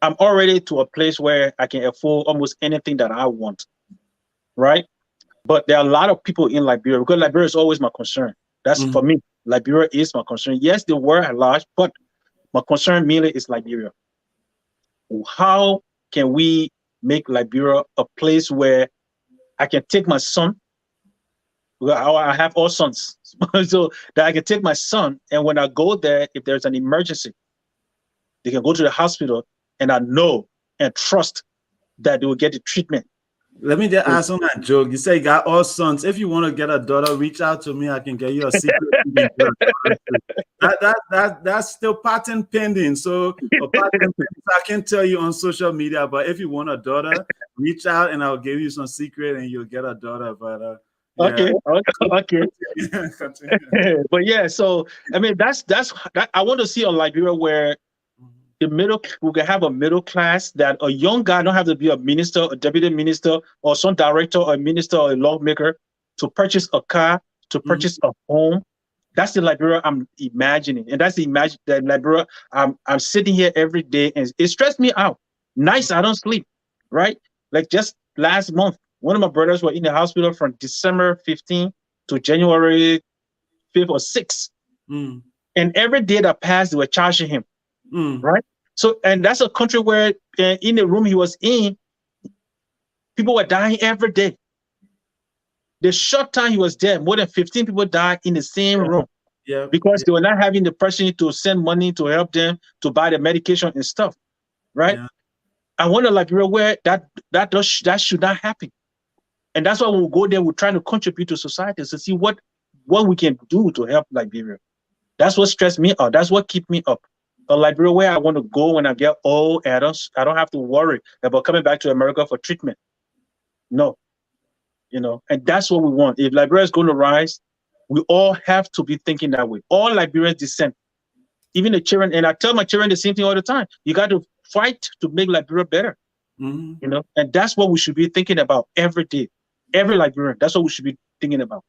I'm already to a place where I can afford almost anything that I want, right? But there are a lot of people in Liberia, because Liberia is always my concern. That's for me. Liberia is my concern. Yes, the world at large, but my concern mainly is Liberia. How can we make Liberia a place where I can take my son? I have all sons, so that I can take my son, and when I go there, if there's an emergency, they can go to the hospital, and I know and trust that they will get the treatment. Let me just ask on that joke. You say you got all sons. If you want to get a daughter, reach out to me. I can get you a secret. That's still patent pending. So I can tell you on social media. But if you want a daughter, reach out and I'll give you some secret and you'll get a daughter. But okay. But yeah, so I mean that's I want to see a Liberia where we can have a middle class, that a young guy don't have to be a minister, a deputy minister, or some director, or a minister, or a lawmaker to purchase a car, to purchase a home. That's the Liberia I'm imagining, and that's the Liberia I'm sitting here every day, and it stressed me out. Nights I don't sleep, right? Like just last month, one of my brothers were in the hospital from December 15th to January 5th or 6th. And every day that passed, they were charging him. Right? So, and that's a country where in the room he was in, people were dying every day. The short time he was there, more than 15 people died in the same room. Yeah. Because they were not having the person to send money to help them to buy the medication and stuff. Right? Yeah. I wonder, Liberia, where that should not happen. And that's why when we go there, we're trying to contribute to society to see what we can do to help Liberia. That's what stressed me out. That's what kept me up. a Liberia where I want to go when I get old, and I don't have to worry about coming back to America for treatment. No, and that's what we want. If Liberia is going to rise, we all have to be thinking that way. All Liberian descent, even the children, and I tell my children the same thing all the time. You got to fight to make Liberia better, Mm-hmm. and that's what we should be thinking about every day. Every Liberian, that's what we should be thinking about.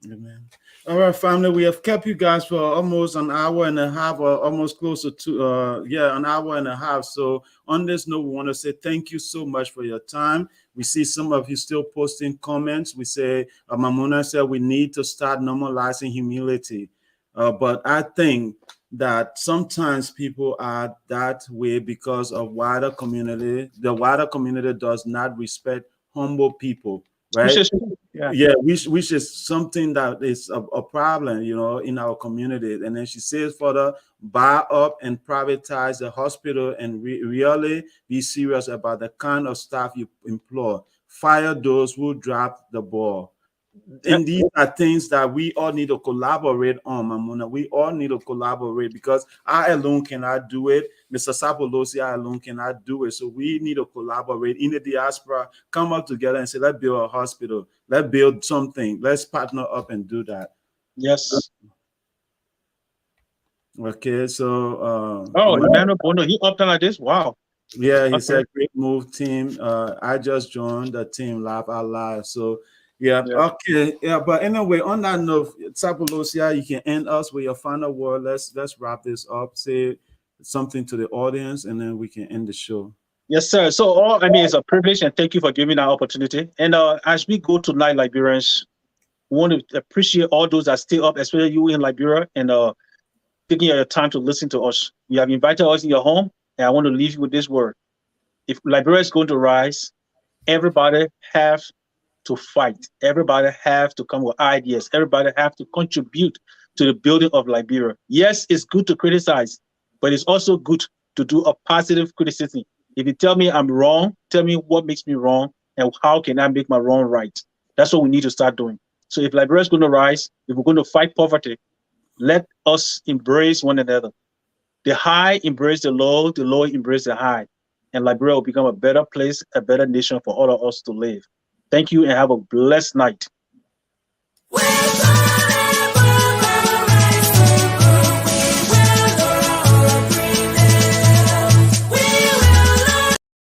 Amen. All right, family, we have kept you guys for almost an hour and a half, or almost closer to an hour and a half. So on this note, we want to say thank you so much for your time. We see some of you still posting comments. We say Mamuna said we need to start normalizing humility, but I think that sometimes people are that way because of wider community. The wider community does not respect humble people, right? Yeah, which is something that is a problem, in our community. And then she says, further, buy up and privatize the hospital and really be serious about the kind of staff you employ. Fire those who drop the ball. And these are things that we all need to collaborate on, Mamuna. We all need to collaborate because I alone cannot do it. Mr. Sapolosi alone cannot do it. So we need to collaborate in the diaspora, come up together and say, let's build a hospital. Let's build something. Let's partner up and do that. Yes. Okay, so Emmanuel Bono, he upped like this. Wow. Yeah, he said great move, team. I just joined the team Laugh Out Loud. So okay. Yeah, but anyway, on that note, Sapolosia, you can end us with your final word. Let's wrap this up. Say something to the audience, and then we can end the show. Yes, sir. So it's a privilege, and thank you for giving that opportunity. And as we go tonight, Liberians, we want to appreciate all those that stay up, especially you in Liberia, and taking your time to listen to us. You have invited us in your home, and I want to leave you with this word. If Liberia is going to rise, everybody have to fight. Everybody have to come with ideas. Everybody have to contribute to the building of Liberia. Yes, it's good to criticize, but it's also good to do a positive criticism. If you tell me I'm wrong, tell me what makes me wrong and how can I make my wrong right. That's what we need to start doing. So if Liberia is going to rise, if we're going to fight poverty, let us embrace one another. The high embrace the low embrace the high. And Liberia will become a better place, a better nation for all of us to live. Thank you and have a blessed night.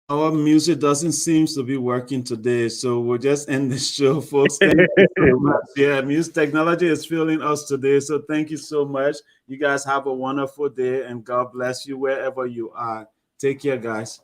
Our music doesn't seem to be working today, so we'll just end the show, folks. Thank you so much. Yeah, music technology is failing us today, so thank you so much. You guys have a wonderful day, and God bless you wherever you are. Take care, guys.